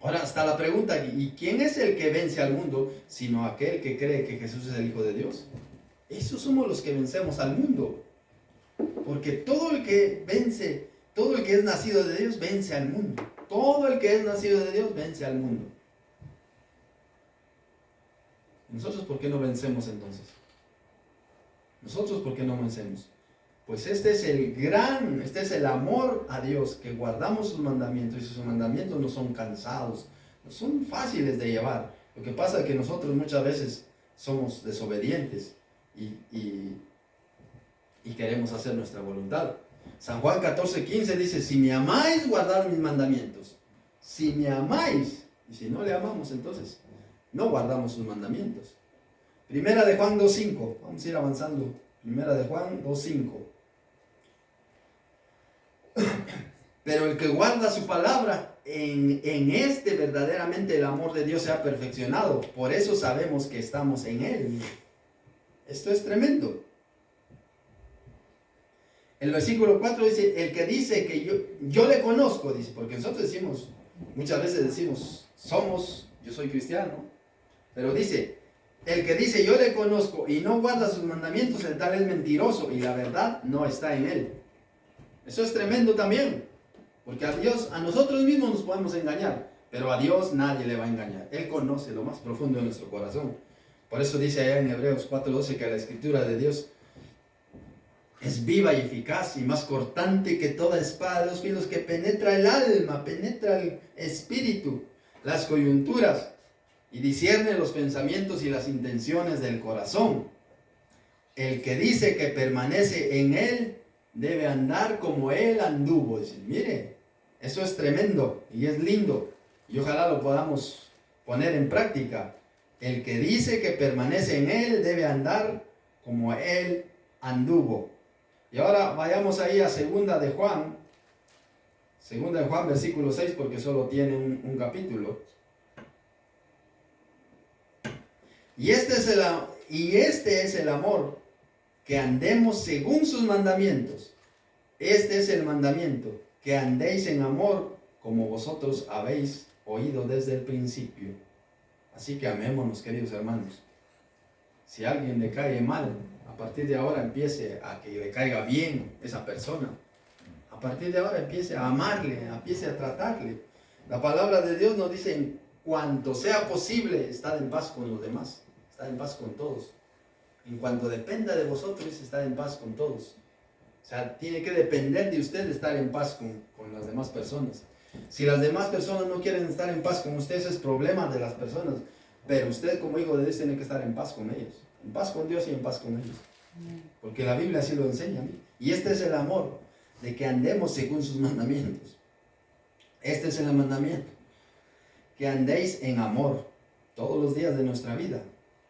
[SPEAKER 1] Ahora está la pregunta, ¿y quién es el que vence al mundo? Sino aquel que cree que Jesús es el Hijo de Dios. Esos somos los que vencemos al mundo. Porque todo el que vence, todo el que es nacido de Dios, vence al mundo. Todo el que es nacido de Dios, vence al mundo. ¿Nosotros por qué no vencemos entonces? ¿Nosotros por qué no vencemos? Pues este es el amor a Dios, que guardamos sus mandamientos, y sus mandamientos no son cansados, no son fáciles de llevar. Lo que pasa es que nosotros muchas veces somos desobedientes y queremos hacer nuestra voluntad. San Juan 14:15 dice, si me amáis, guardad mis mandamientos. Si me amáis, y si no le amamos, entonces no guardamos sus mandamientos. Primera de Juan 2:5, vamos a ir avanzando. Primera de Juan 2:5. Pero el que guarda su palabra, en este verdaderamente el amor de Dios se ha perfeccionado. Por eso sabemos que estamos en Él. Esto es tremendo. El versículo 4 dice, el que dice que yo le conozco, dice, porque nosotros decimos, muchas veces decimos, yo soy cristiano, pero dice, el que dice yo le conozco y no guarda sus mandamientos, el tal es mentiroso y la verdad no está en él. Eso es tremendo también, porque a Dios, a nosotros mismos nos podemos engañar, pero a Dios nadie le va a engañar. Él conoce lo más profundo de nuestro corazón. Por eso dice allá en Hebreos 4:12 que la escritura de Dios es viva y eficaz y más cortante que toda espada de dos filos, que penetra el alma, penetra el espíritu, las coyunturas, y discierne los pensamientos y las intenciones del corazón. El que dice que permanece en él debe andar como él anduvo. Dice, mire, eso es tremendo y es lindo y ojalá lo podamos poner en práctica. El que dice que permanece en él debe andar como él anduvo. Y ahora vayamos ahí a segunda de Juan versículo 6, porque solo tiene un capítulo. Y este es el amor, que andemos según sus mandamientos. Este es el mandamiento, que andéis en amor como vosotros habéis oído desde el principio. Así que amémonos, queridos hermanos. Si a alguien le cae mal, a partir de ahora empiece a que le caiga bien esa persona. A partir de ahora empiece a amarle, empiece a tratarle. La palabra de Dios nos dice, en cuanto sea posible, estad en paz con los demás. Estad en paz con todos. En cuanto dependa de vosotros, estad en paz con todos. O sea, tiene que depender de usted estar en paz con las demás personas. Si las demás personas no quieren estar en paz con usted, ese es problema de las personas. Pero usted como hijo de Dios tiene que estar en paz con ellos. En paz con Dios y en paz con ellos. Porque la Biblia así lo enseña. Y este es el amor, de que andemos según sus mandamientos. Este es el mandamiento. Que andéis en amor todos los días de nuestra vida,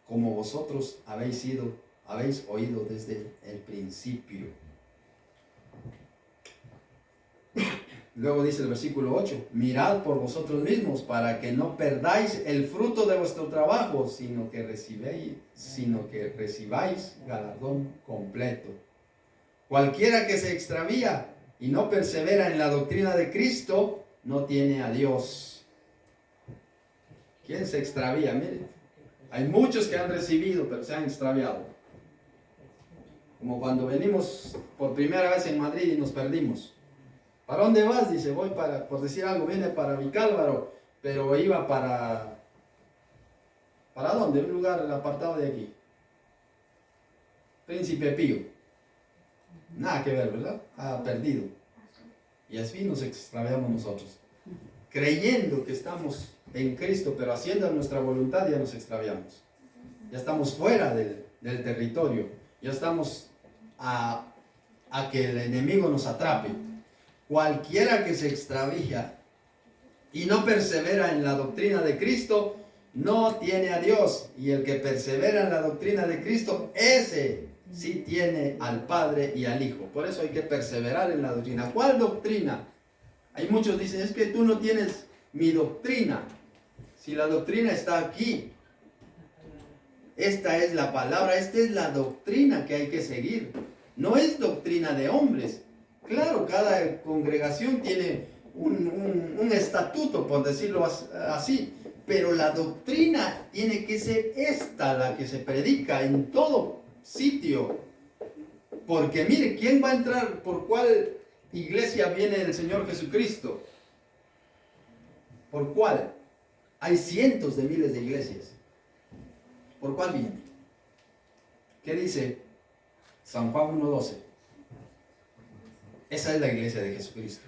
[SPEAKER 1] como vosotros habéis oído desde el principio. Luego dice el versículo 8, mirad por vosotros mismos para que no perdáis el fruto de vuestro trabajo, sino que recibáis galardón completo. Cualquiera que se extravía y no persevera en la doctrina de Cristo, no tiene a Dios. ¿Quién se extravía? Mire, hay muchos que han recibido, pero se han extraviado. Como cuando venimos por primera vez en Madrid y nos perdimos. ¿Para dónde vas? Dice, voy por decir algo, viene para Vicálvaro, pero iba ¿para dónde? Un lugar apartado de aquí. Príncipe Pío. Nada que ver, ¿verdad? Perdido. Y así nos extraviamos nosotros. Creyendo que estamos en Cristo, pero haciendo nuestra voluntad, ya nos extraviamos. Ya estamos fuera del territorio. Ya estamos a que el enemigo nos atrape. Cualquiera que se extravía y no persevera en la doctrina de Cristo, no tiene a Dios. Y el que persevera en la doctrina de Cristo, ese sí tiene al Padre y al Hijo. Por eso hay que perseverar en la doctrina. ¿Cuál doctrina? Hay muchos que dicen, es que tú no tienes mi doctrina. Si la doctrina está aquí, esta es la palabra, esta es la doctrina que hay que seguir. No es doctrina de hombres. Claro, cada congregación tiene un estatuto, por decirlo así, pero la doctrina tiene que ser esta, la que se predica en todo sitio. Porque mire, ¿quién va a entrar? ¿Por cuál iglesia viene el Señor Jesucristo? ¿Por cuál? Hay cientos de miles de iglesias. ¿Por cuál viene? ¿Qué dice San Juan 1:12? Esa es la iglesia de Jesucristo.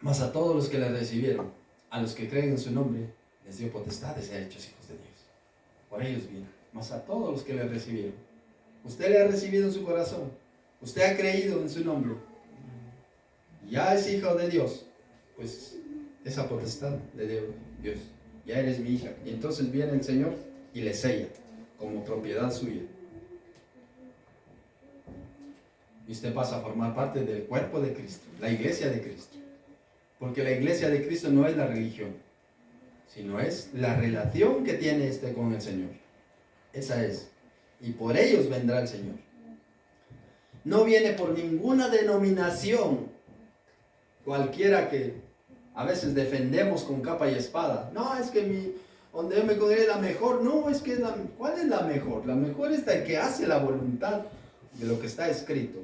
[SPEAKER 1] Mas a todos los que le recibieron, a los que creen en su nombre, les dio potestad de ser hechos hijos de Dios. Por ellos viene. Mas a todos los que le recibieron. Usted le ha recibido en su corazón. Usted ha creído en su nombre. Ya es hijo de Dios. Pues esa potestad le dio Dios. Ya eres mi hija. Y entonces viene el Señor y le sella como propiedad suya. Y usted pasa a formar parte del cuerpo de Cristo, la iglesia de Cristo. Porque la iglesia de Cristo no es la religión, sino es la relación que tiene con el Señor. Esa es. Y por ellos vendrá el Señor. No viene por ninguna denominación, cualquiera que a veces defendemos con capa y espada. No, es que donde yo me congregué la mejor. No, es que ¿cuál es la mejor? La mejor es la que hace la voluntad de lo que está escrito.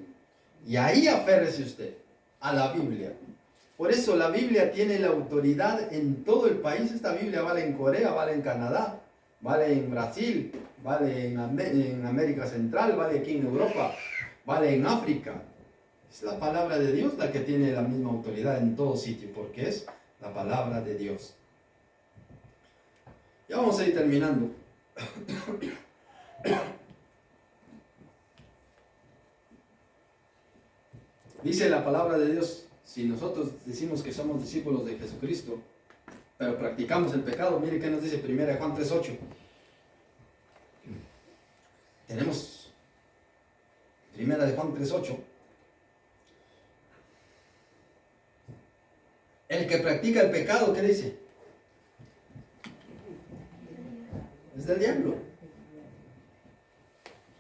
[SPEAKER 1] Y ahí aférrese usted a la Biblia. Por eso la Biblia tiene la autoridad en todo el país. Esta Biblia vale en Corea, vale en Canadá, vale en Brasil, vale en América Central, vale aquí en Europa, vale en África. Es la palabra de Dios la que tiene la misma autoridad en todo sitio, porque es la palabra de Dios. Ya vamos a ir terminando. Dice la palabra de Dios, si nosotros decimos que somos discípulos de Jesucristo, pero practicamos el pecado, mire qué nos dice 1 Juan 3:8. Tenemos 1 Juan 3:8. El que practica el pecado, ¿qué dice? Es del diablo.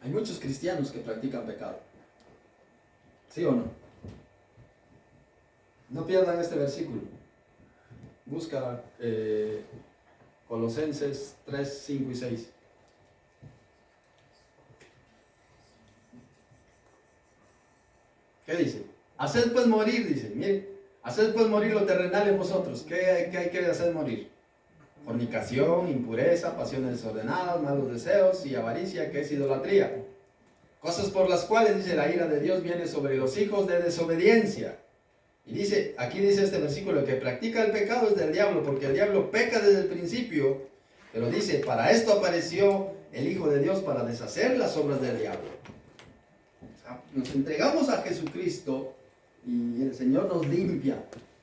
[SPEAKER 1] Hay muchos cristianos que practican pecado. ¿Sí o no? No pierdan este versículo. Busca Colosenses 3, 5 y 6. ¿Qué dice? Haced pues morir, dice. Miren, haced pues morir lo terrenal en vosotros. ¿Qué hay que hacer morir? Fornicación, impureza, pasiones desordenadas, malos deseos y avaricia, que es idolatría. Cosas por las cuales, dice, la ira de Dios viene sobre los hijos de desobediencia. Y dice, aquí dice este versículo, que practica el pecado es del diablo, porque el diablo peca desde el principio. Pero dice, para esto apareció el Hijo de Dios, para deshacer las obras del diablo. O sea, nos entregamos a Jesucristo y el Señor nos limpia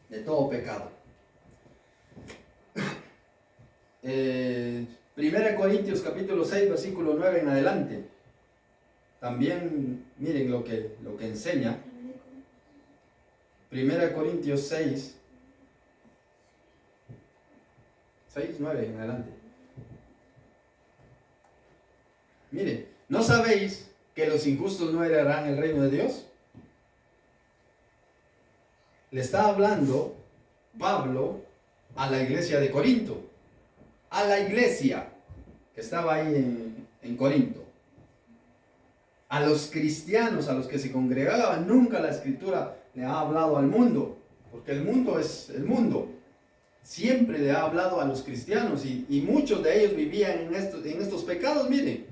[SPEAKER 1] de todo pecado. 1 Corintios capítulo 6, versículo 9 en adelante. También miren lo que enseña. 1 Corintios 6, 9 en adelante. Mire, ¿no sabéis que los injustos no heredarán el reino de Dios? Le está hablando Pablo a la iglesia de Corinto, a la iglesia que estaba ahí en Corinto. A los cristianos, a los que se congregaban, nunca la Escritura le ha hablado al mundo, porque el mundo es el mundo. Siempre le ha hablado a los cristianos y muchos de ellos vivían en estos pecados. Miren,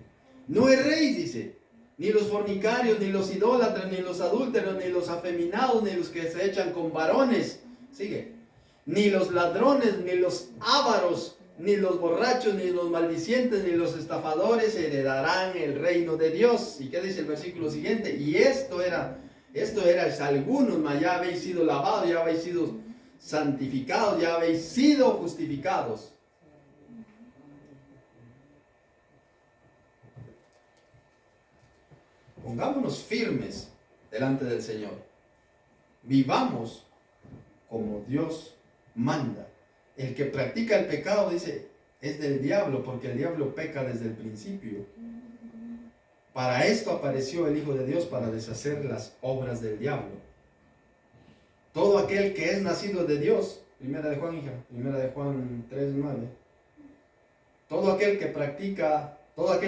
[SPEAKER 1] no erréis, dice, ni los fornicarios, ni los idólatras, ni los adúlteros, ni los afeminados, ni los que se echan con varones, sigue, ni los ladrones, ni los ávaros, ni los borrachos, ni los maldicientes, ni los estafadores heredarán el reino de Dios. ¿Y qué dice el versículo siguiente? Y esto era algunos, mas ya habéis sido lavados, ya habéis sido santificados, ya habéis sido justificados. Pongámonos firmes delante del Señor. Vivamos como Dios manda. El que practica el pecado, dice, es del diablo, porque el diablo peca desde el principio. Para esto apareció el Hijo de Dios, para deshacer las obras del diablo. Todo aquel que es nacido de Dios, Primera de Juan 3:9. Todo aquel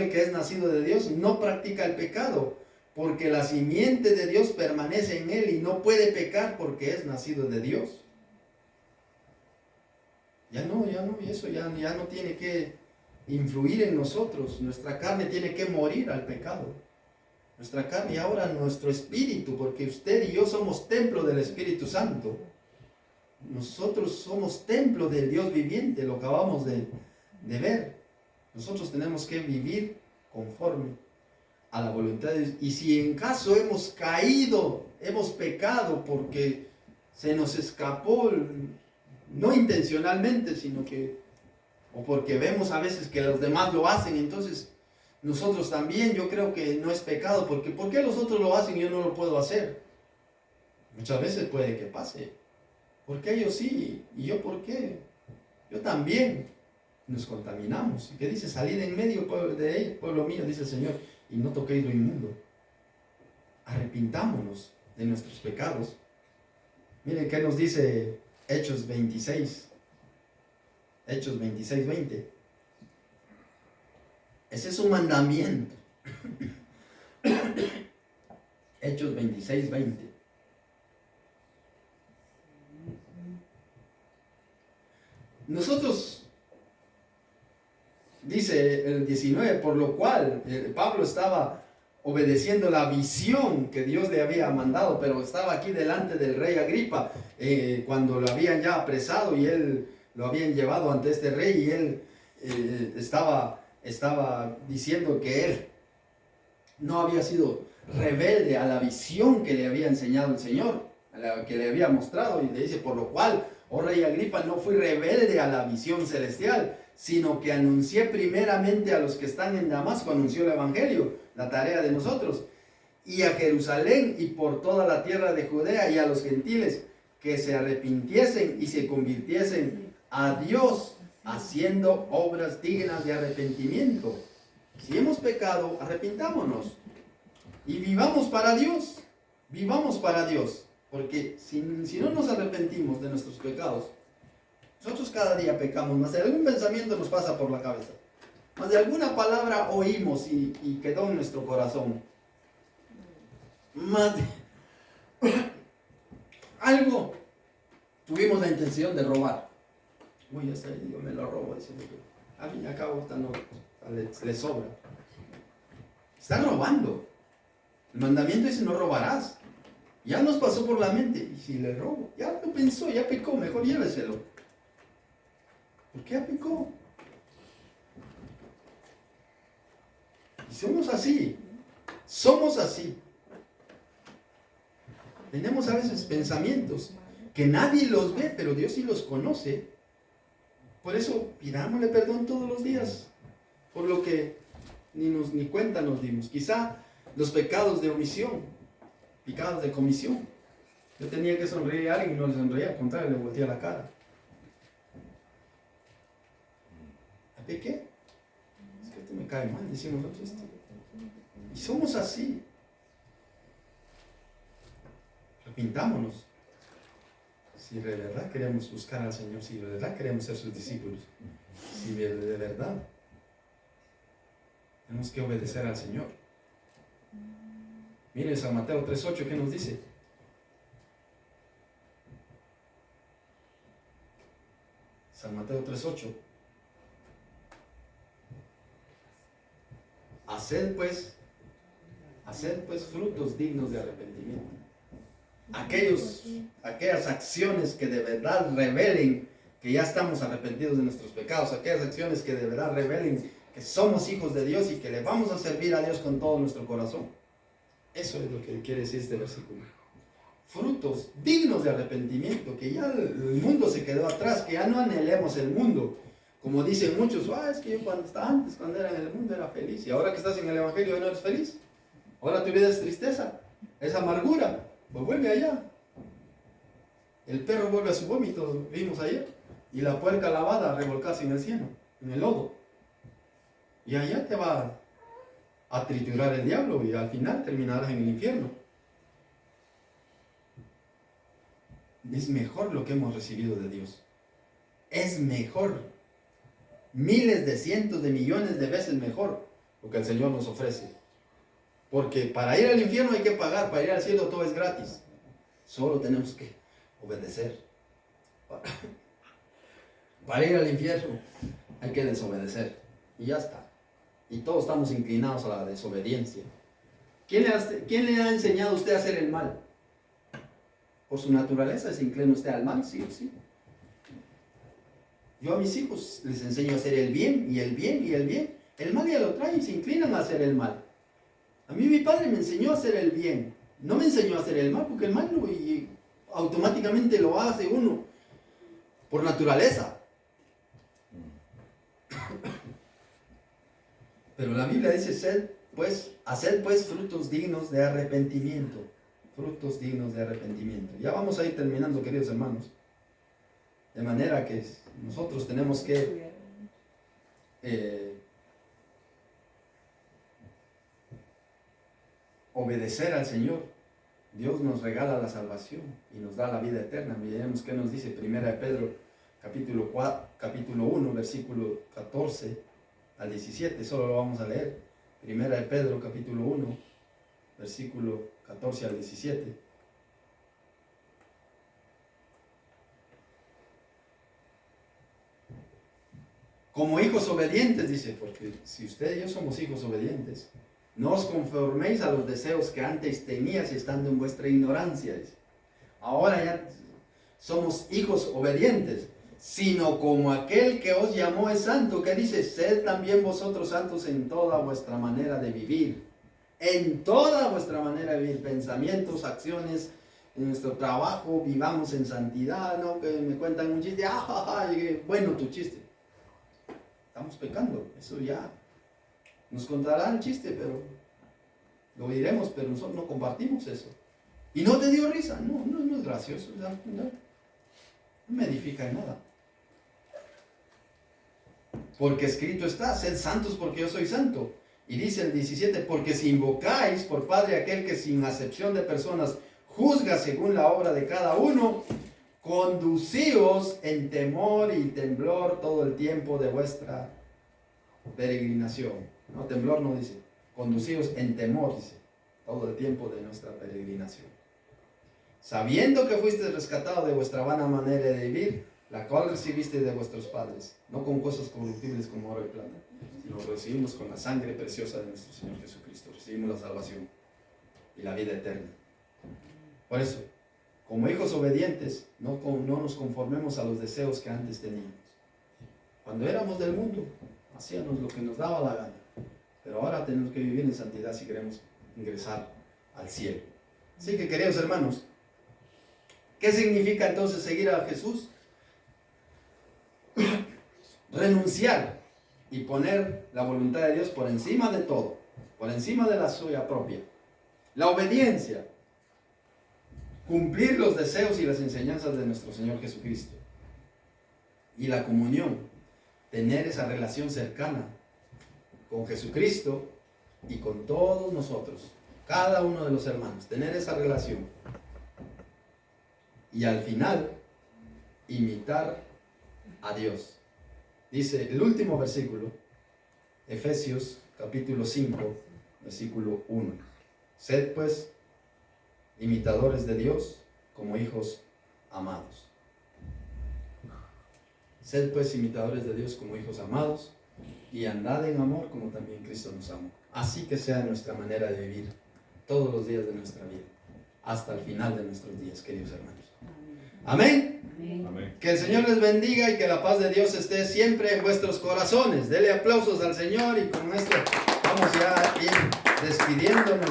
[SPEAKER 1] que es nacido de Dios no practica el pecado, porque la simiente de Dios permanece en él y no puede pecar porque es nacido de Dios. Ya no, y eso ya no tiene que influir en nosotros. Nuestra carne tiene que morir al pecado. Nuestra carne y ahora nuestro espíritu, porque usted y yo somos templo del Espíritu Santo. Nosotros somos templo del Dios viviente, lo acabamos de ver. Nosotros tenemos que vivir conforme a la voluntad de Dios. Y si en caso hemos caído, hemos pecado porque se nos escapó, no intencionalmente, sino que, o porque vemos a veces que los demás lo hacen, entonces nosotros también, yo creo que no es pecado, porque ¿por qué los otros lo hacen y yo no lo puedo hacer? Muchas veces puede que pase. ¿Por qué ellos sí? ¿Y yo por qué? Yo también. Nos contaminamos. ¿Y qué dice? Salid en medio de ellos, pueblo mío, dice el Señor, y no toquéis lo inmundo. Arrepintámonos de nuestros pecados. Miren qué nos dice Hechos 26. Hechos 26, 20. Ese es un mandamiento. Hechos 26, 20. Nosotros, dice el 19, por lo cual Pablo estaba obedeciendo la visión que Dios le había mandado, pero estaba aquí delante del rey Agripa cuando lo habían ya apresado y él lo habían llevado ante este rey y él estaba diciendo que él no había sido rebelde a la visión que le había enseñado el Señor, a la que le había mostrado, y le dice, por lo cual, oh rey Agripa, no fui rebelde a la visión celestial, sino que anuncié primeramente a los que están en Damasco, anunció el Evangelio, la tarea de nosotros, y a Jerusalén y por toda la tierra de Judea y a los gentiles, que se arrepintiesen y se convirtiesen a Dios, haciendo obras dignas de arrepentimiento. Si hemos pecado, arrepintámonos y vivamos para Dios, porque si no nos arrepentimos de nuestros pecados, nosotros cada día pecamos, más de algún pensamiento nos pasa por la cabeza, más de alguna palabra oímos y quedó en nuestro corazón, más de algo tuvimos la intención de robar. Uy, ese yo me lo robo, diciendo que al fin y al cabo le sobra. Está robando. El mandamiento dice no robarás. Ya nos pasó por la mente. Y si le robo, ya lo pensó, ya pecó, mejor lléveselo. ¿Por qué pecó? Y somos así. Somos así. Tenemos a veces pensamientos que nadie los ve, pero Dios sí los conoce. Por eso pidámosle perdón todos los días por lo que ni cuenta nos dimos. Quizá los pecados de omisión, pecados de comisión. Yo tenía que sonreír a alguien y no le sonreía, al contrario, le volteé la cara. ¿A qué? Es que este me cae mal, decimos nosotros esto. Y somos así. Arrepintámonos. Si de verdad queremos buscar al Señor, si de verdad queremos ser sus discípulos, si de verdad tenemos que obedecer al Señor. Mire San Mateo 3:8, ¿qué nos dice? San Mateo 3:8. Haced pues frutos dignos de arrepentimiento. Aquellas acciones que de verdad revelen que ya estamos arrepentidos de nuestros pecados, aquellas acciones que de verdad revelen que somos hijos de Dios y que le vamos a servir a Dios con todo nuestro corazón. Eso es lo que quiere decir este versículo. Frutos dignos de arrepentimiento, que ya el mundo se quedó atrás, que ya no anhelemos el mundo. Como dicen muchos, es que yo cuando era en el mundo era feliz, y ahora que estás en el Evangelio ya no eres feliz. Ahora tu vida es tristeza, es amargura. Pues vuelve allá. El perro vuelve a su vómito, vimos ayer. Y la puerca lavada a revolcarse en el cielo, en el lodo. Y allá te va a triturar el diablo y al final terminarás en el infierno. Es mejor lo que hemos recibido de Dios. Es mejor. Miles de cientos de millones de veces mejor lo que el Señor nos ofrece. Porque para ir al infierno hay que pagar, para ir al cielo todo es gratis. Solo tenemos que obedecer. Para ir al infierno hay que desobedecer. Y ya está. Y todos estamos inclinados a la desobediencia. ¿Quién le ha enseñado a usted a hacer el mal? Por su naturaleza se inclina usted al mal, sí o sí. Yo a mis hijos les enseño a hacer el bien, y el bien, y el bien. El mal ya lo traen y se inclinan a hacer el mal. A mí mi padre me enseñó a hacer el bien. No me enseñó a hacer el mal, porque el mal automáticamente lo hace uno por naturaleza. Pero la Biblia dice, haced pues frutos dignos de arrepentimiento. Frutos dignos de arrepentimiento. Ya vamos a ir terminando, queridos hermanos. De manera que nosotros tenemos que obedecer al Señor. Dios nos regala la salvación y nos da la vida eterna. Miremos qué nos dice 1 de Pedro, capítulo 1, versículo 14 al 17. Solo lo vamos a leer. 1 de Pedro, capítulo 1, versículo 14 al 17. Como hijos obedientes, dice, porque si usted y yo somos hijos obedientes, no os conforméis a los deseos que antes teníais estando en vuestra ignorancia, dice. Ahora ya somos hijos obedientes, sino como aquel que os llamó es santo, que dice, sed también vosotros santos en toda vuestra manera de vivir. En toda vuestra manera de vivir, pensamientos, acciones, en nuestro trabajo, vivamos en santidad, ¿no? Que me cuentan un chiste, bueno tu chiste. Estamos pecando, eso ya nos contarán el chiste, pero lo diremos, pero nosotros no compartimos eso. Y no te dio risa, no es gracioso, no me edifica en nada. Porque escrito está, sed santos porque yo soy santo. Y dice el 17, porque si invocáis por Padre aquel que sin acepción de personas juzga según la obra de cada uno, conducíos en temor y temblor todo el tiempo de vuestra peregrinación. No, temblor no dice, conducíos en temor, dice, todo el tiempo de nuestra peregrinación. Sabiendo que fuiste rescatado de vuestra vana manera de vivir, la cual recibiste de vuestros padres, no con cosas corruptibles como oro y plata, sino que recibimos con la sangre preciosa de nuestro Señor Jesucristo. Recibimos la salvación y la vida eterna. Por eso, como hijos obedientes, no nos conformemos a los deseos que antes teníamos. Cuando éramos del mundo, hacíamos lo que nos daba la gana. Pero ahora tenemos que vivir en santidad si queremos ingresar al cielo. Así que, queridos hermanos, ¿qué significa entonces seguir a Jesús? Renunciar y poner la voluntad de Dios por encima de todo, por encima de la suya propia. La obediencia, cumplir los deseos y las enseñanzas de nuestro Señor Jesucristo. Y la comunión, tener esa relación cercana con Jesucristo y con todos nosotros, cada uno de los hermanos, tener esa relación. Y al final, imitar a Dios. Dice el último versículo, Efesios capítulo 5, versículo 1. Sed pues imitadores de Dios como hijos amados. Sed pues imitadores de Dios como hijos amados y andad en amor como también Cristo nos amó. Así que sea nuestra manera de vivir todos los días de nuestra vida, hasta el final de nuestros días, queridos hermanos. Amén.
[SPEAKER 2] Amén.
[SPEAKER 1] Que el Señor les bendiga y que la paz de Dios esté siempre en vuestros corazones. Dele aplausos al Señor y con esto vamos ya a ir despidiéndonos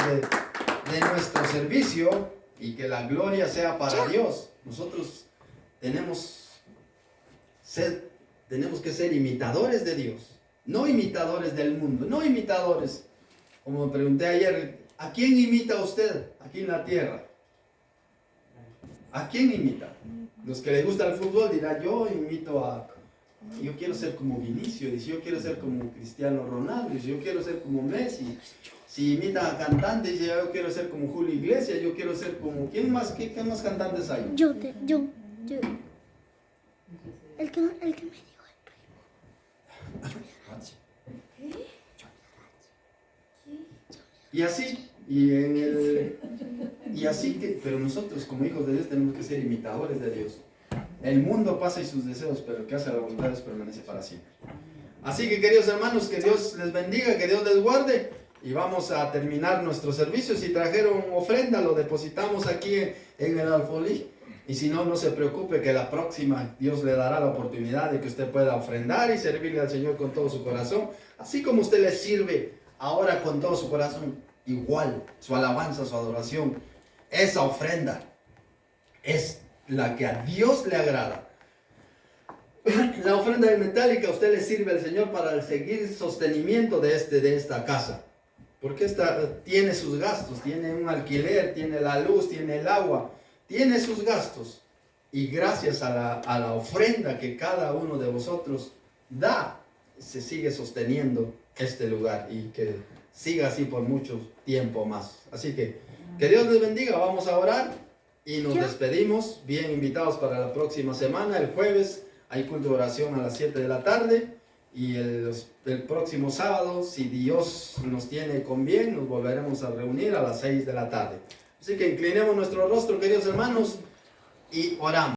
[SPEAKER 1] de nuestro servicio y que la gloria sea para Dios. Nosotros tenemos que ser imitadores de Dios, no imitadores del mundo, no imitadores, como me pregunté ayer, ¿a quién imita usted aquí en la tierra? ¿A quién imita? Los que les gusta el fútbol dirán, yo quiero ser como Vinicius, dice, yo quiero ser como Cristiano Ronaldo, dice, yo quiero ser como Messi. Si imita a cantantes, dice, yo quiero ser como Julio Iglesias, yo quiero ser como, ¿quién más cantantes hay?
[SPEAKER 3] Yo. El que me dijo
[SPEAKER 1] Y así, pero nosotros como hijos de Dios tenemos que ser imitadores de Dios. El mundo pasa y sus deseos, pero el que hace la voluntad de Dios permanece para siempre. Así que, queridos hermanos, que Dios les bendiga, que Dios les guarde. Y vamos a terminar nuestro servicio. Si trajeron ofrenda, lo depositamos aquí en el alfolí. Y si no, no se preocupe, que la próxima Dios le dará la oportunidad de que usted pueda ofrendar y servirle al Señor con todo su corazón. Así como usted le sirve ahora con todo su corazón, igual su alabanza, su adoración, esa ofrenda es la que a Dios le agrada. la ofrenda metálica a usted le sirve al Señor para el seguir sostenimiento de esta casa. Porque esta tiene sus gastos, tiene un alquiler, tiene la luz, tiene el agua, tiene sus gastos. Y gracias a la ofrenda que cada uno de vosotros da, se sigue sosteniendo este lugar y que siga así por mucho tiempo más. Así que Dios les bendiga, vamos a orar y nos despedimos. Bien invitados para la próxima semana, el jueves hay culto de oración a las 7 de la tarde y el próximo sábado, si Dios nos tiene con bien, nos volveremos a reunir a las 6 de la tarde. Así que inclinemos nuestro rostro, queridos hermanos, y oramos.